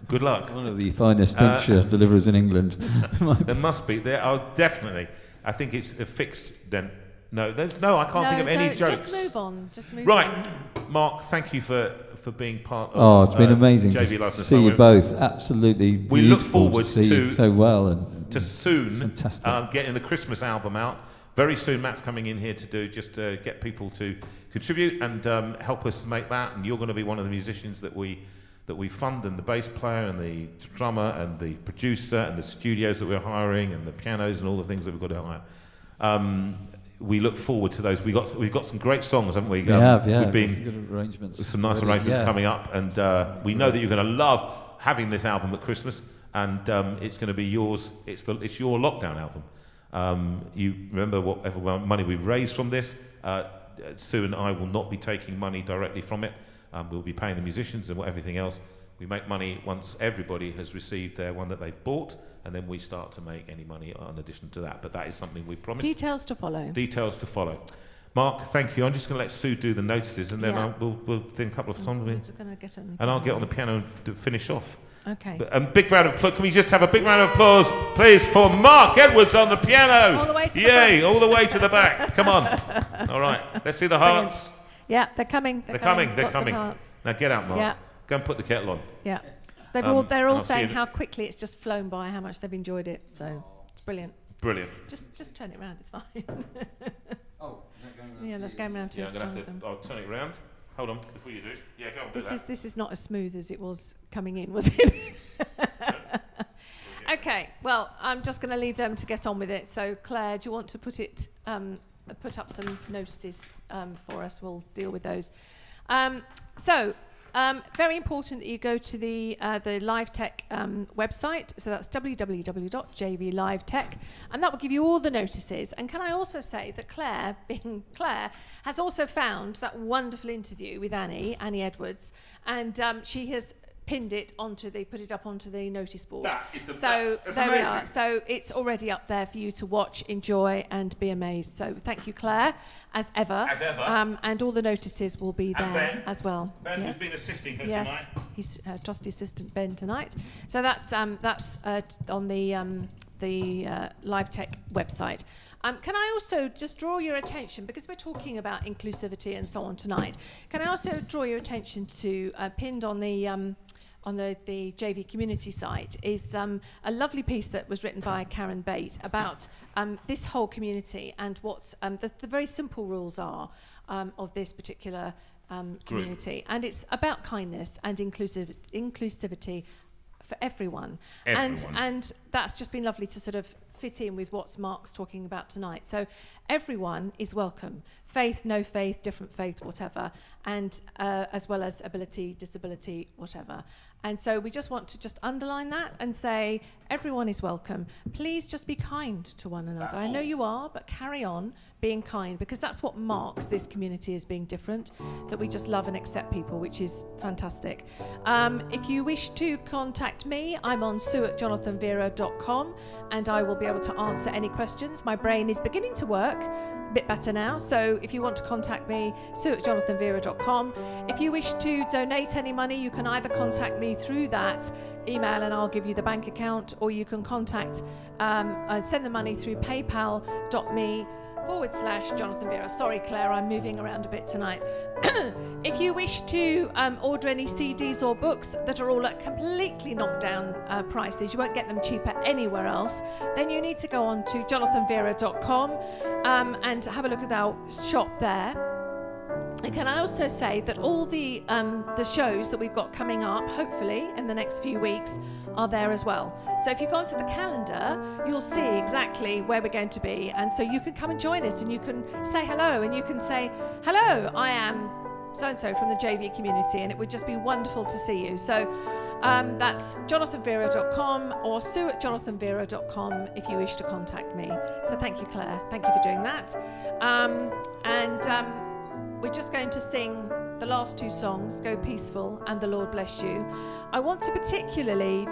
Good luck. One of the finest denture deliverers in England. There must be. There are definitely. I think it's a fixed dent. No, I can't think of any jokes. Just move on. Right, Mark, thank you for being part of. Oh, it's been amazing JV to see you both. Absolutely. We look forward to see you so well and to soon getting the Christmas album out. Very soon, Matt's coming in here to get people to contribute and help us make that. And you're going to be one of the musicians that we fund, and the bass player and the drummer and the producer and the studios that we're hiring and the pianos and all the things that we've got to hire. We look forward to those. We've got some great songs, haven't we? We have, yeah. We've been some good arrangements. Some nice arrangements coming up, and we know that you're going to love having this album at Christmas, and it's going to be yours. It's your lockdown album. You remember whatever money we've raised from this. Sue and I will not be taking money directly from it. We'll be paying the musicians and everything else. We make money once everybody has received their one that they've bought, and then we start to make any money in addition to that. But that is something we promised. Details to follow. Mark, thank you. I'm just going to let Sue do the notices, and then we'll do a couple of songs. And I'll get on the piano and finish off. Okay. Big round of applause. Can we just have a big round of applause, please, for Mark Edwards on the piano? All the way to the back. All the way to the back. Come on. All right. Let's see the hearts. Yeah, they're coming. They're coming. Lots of hearts. Now get out, Mark. Yeah. Go and put the kettle on. Yeah. They're all saying how quickly it's just flown by, how much they've enjoyed it. So it's brilliant. Brilliant. Just turn it around. It's fine. Is that going around? Yeah, that's going round to. Yeah, I'm gonna have to. I'll turn it round. Hold on, before you do. Yeah, go on. This is not as smooth as it was coming in, was it? Okay. Well, I'm just going to leave them to get on with it. So, Claire, do you want to put up some notices for us? We'll deal with those. So, Very important that you go to the LiveTech website. So that's www.jvlivetech, and that will give you all the notices. And can I also say that Claire, being Claire, has also found that wonderful interview with Annie Edwards, and she has put it up onto the notice board. That is the so best. there we Amazing. are. So it's already up there for you to watch, enjoy, and be amazed. So thank you, Claire, as ever. As ever. And all the notices will be there And Ben. as well. Ben Yes. has been assisting her Yes, tonight. he's trusty assistant Ben tonight. So that's on the LiveTech website. Can I also just draw your attention, because we're talking about inclusivity and so on tonight, can I also draw your attention to pinned on the JV community site is a lovely piece that was written by Karen Bate about this whole community and what the very simple rules are of this particular community. And it's about kindness and inclusivity for everyone. And that's just been lovely to sort of fit in with what Mark's talking about tonight. So everyone is welcome. Faith, no faith, different faith, whatever, and as well as ability, disability, whatever. And so we just want to just underline that and say everyone is welcome. Please just be kind to one another. I know you are, but carry on being kind, because that's what marks this community as being different, that we just love and accept people, which is fantastic. If you wish to contact me, I'm on sue@jonathanveira.com, and I will be able to answer any questions. My brain is beginning to work a bit better now, so if you want to contact me, sue@jonathanveira.com. If you wish to donate any money, you can either contact me through that email and I'll give you the bank account, or you can contact and send the money through paypal.me/Jonathan Veira. Sorry, Claire, I'm moving around a bit tonight. If you wish to order any CDs or books that are all at completely knocked down prices, you won't get them cheaper anywhere else, then you need to go on to jonathanveira.com and have a look at our shop there. And can I also say that all the shows that we've got coming up, hopefully in the next few weeks, are there as well. So if you go onto the calendar, you'll see exactly where we're going to be, and so you can come and join us, and you can say hello, and you can say, hello, I am so-and-so from the JV community, and it would just be wonderful to see you. So that's jonathanveira.com or sue@jonathanveira.com if you wish to contact me. So thank you, Claire. Thank you for doing that. We're just going to sing the last two songs, Go Peaceful and The Lord Bless You. I want to particularly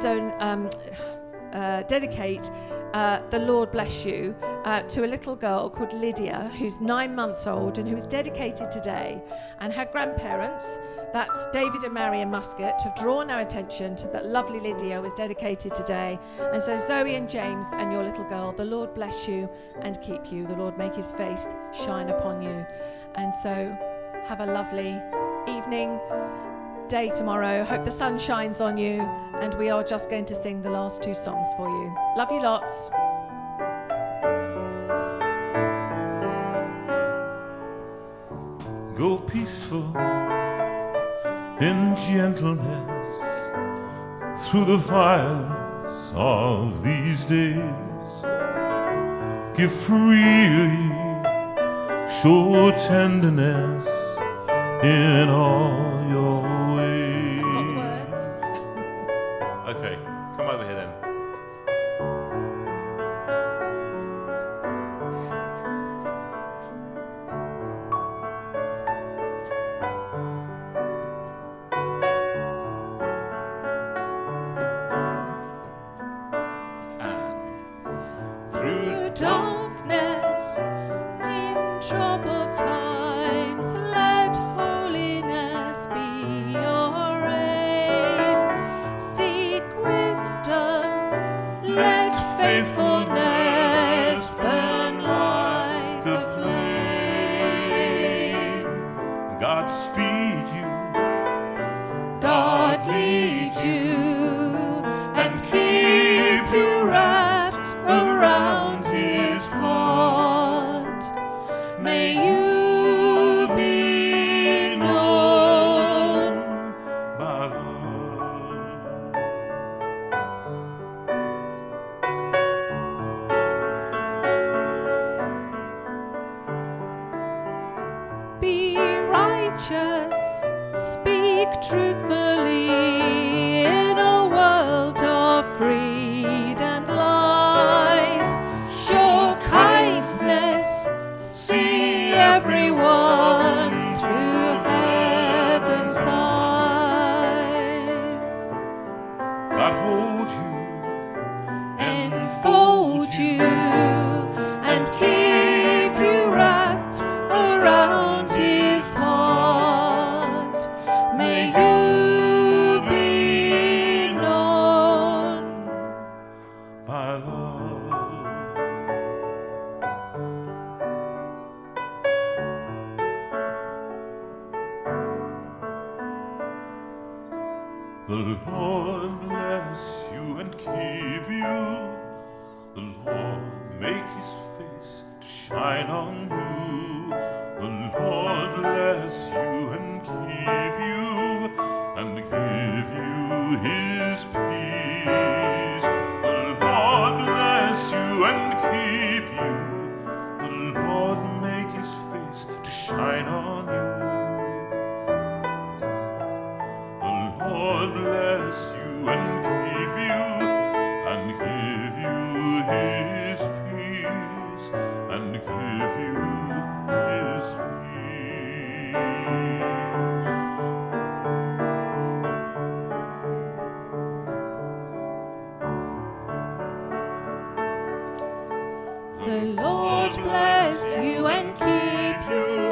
dedicate The Lord Bless You to a little girl called Lydia, who's 9 months old and who is dedicated today. And her grandparents, that's David and Marion Muscat, have drawn our attention to that lovely Lydia was dedicated today. And so Zoe and James and your little girl, the Lord bless you and keep you. The Lord make his face shine upon you. And so have a lovely evening, day tomorrow. Hope the sun shines on you. And we are just going to sing the last two songs for you. Love you lots. Go peaceful in gentleness through the violence of these days. Give freely, show tenderness in all your ways. Got the words? Okay, come over here then. Through darkness, in troubled times, let holiness be your aim. Seek wisdom, let faithfulness burn like a flame. God speed you, God lead you and keep you wrapped around his heart. May you be known. my Lord. Be righteous, speak speak truthfully in a world of greed and lies. Show kindness, see everyone through heaven's eyes. God hold you, Enfold you and keep you wrapped around his heart. May you be known by love. The Lord bless you and keep you. The Lord make his face to shine on you. The Lord bless you and keep you and give you his peace. The Lord bless you and keep you. The Lord make his face to shine on you. The Lord bless you and keep you and give you his peace and give you his peace. The Lord bless you and keep you.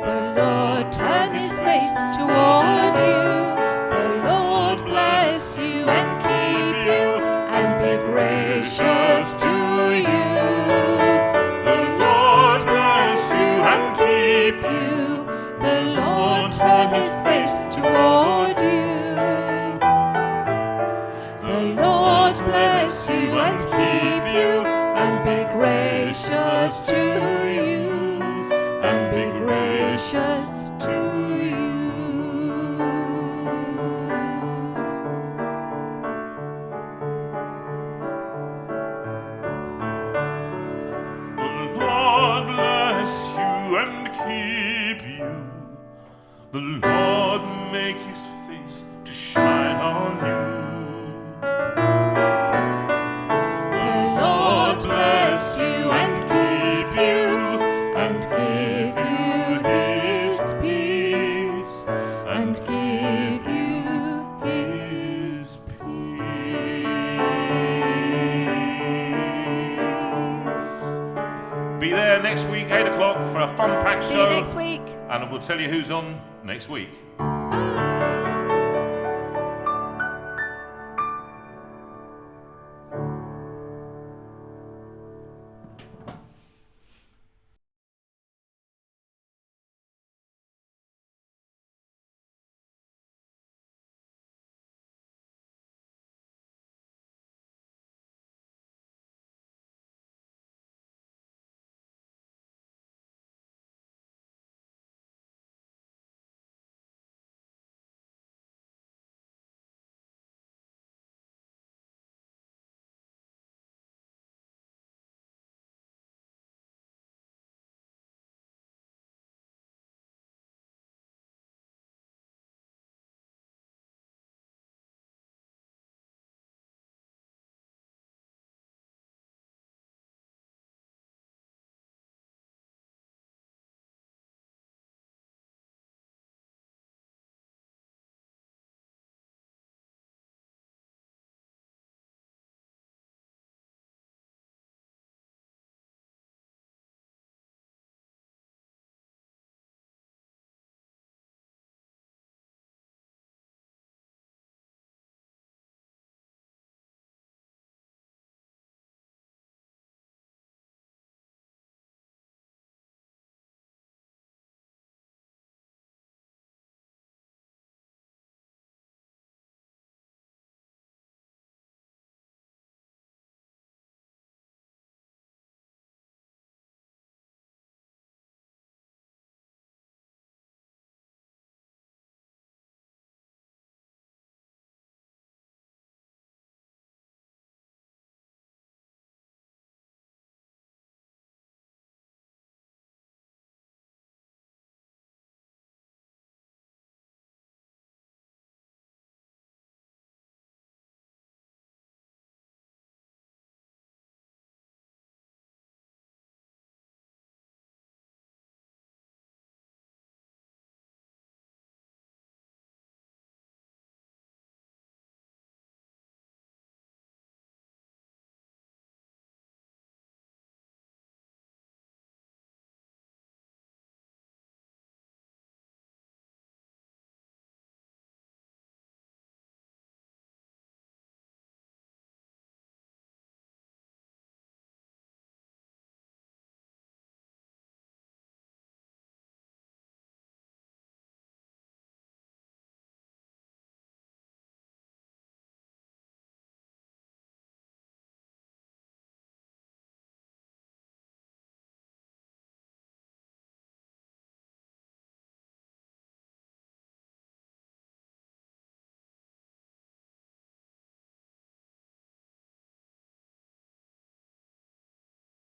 The Lord turn his face toward you. The Lord bless you and keep you and be gracious to you. The Lord bless you and keep you. The Lord turn his face toward you. The Lord bless you and keep you and be gracious to you and be gracious to you. The Lord bless you and keep you. The Lord make his face to shine on you. The Lord bless you and keep you and give you his peace and give you his peace. Be there next week, 8 o'clock, for a fun-packed See you show. next week. And we'll tell you who's on next week.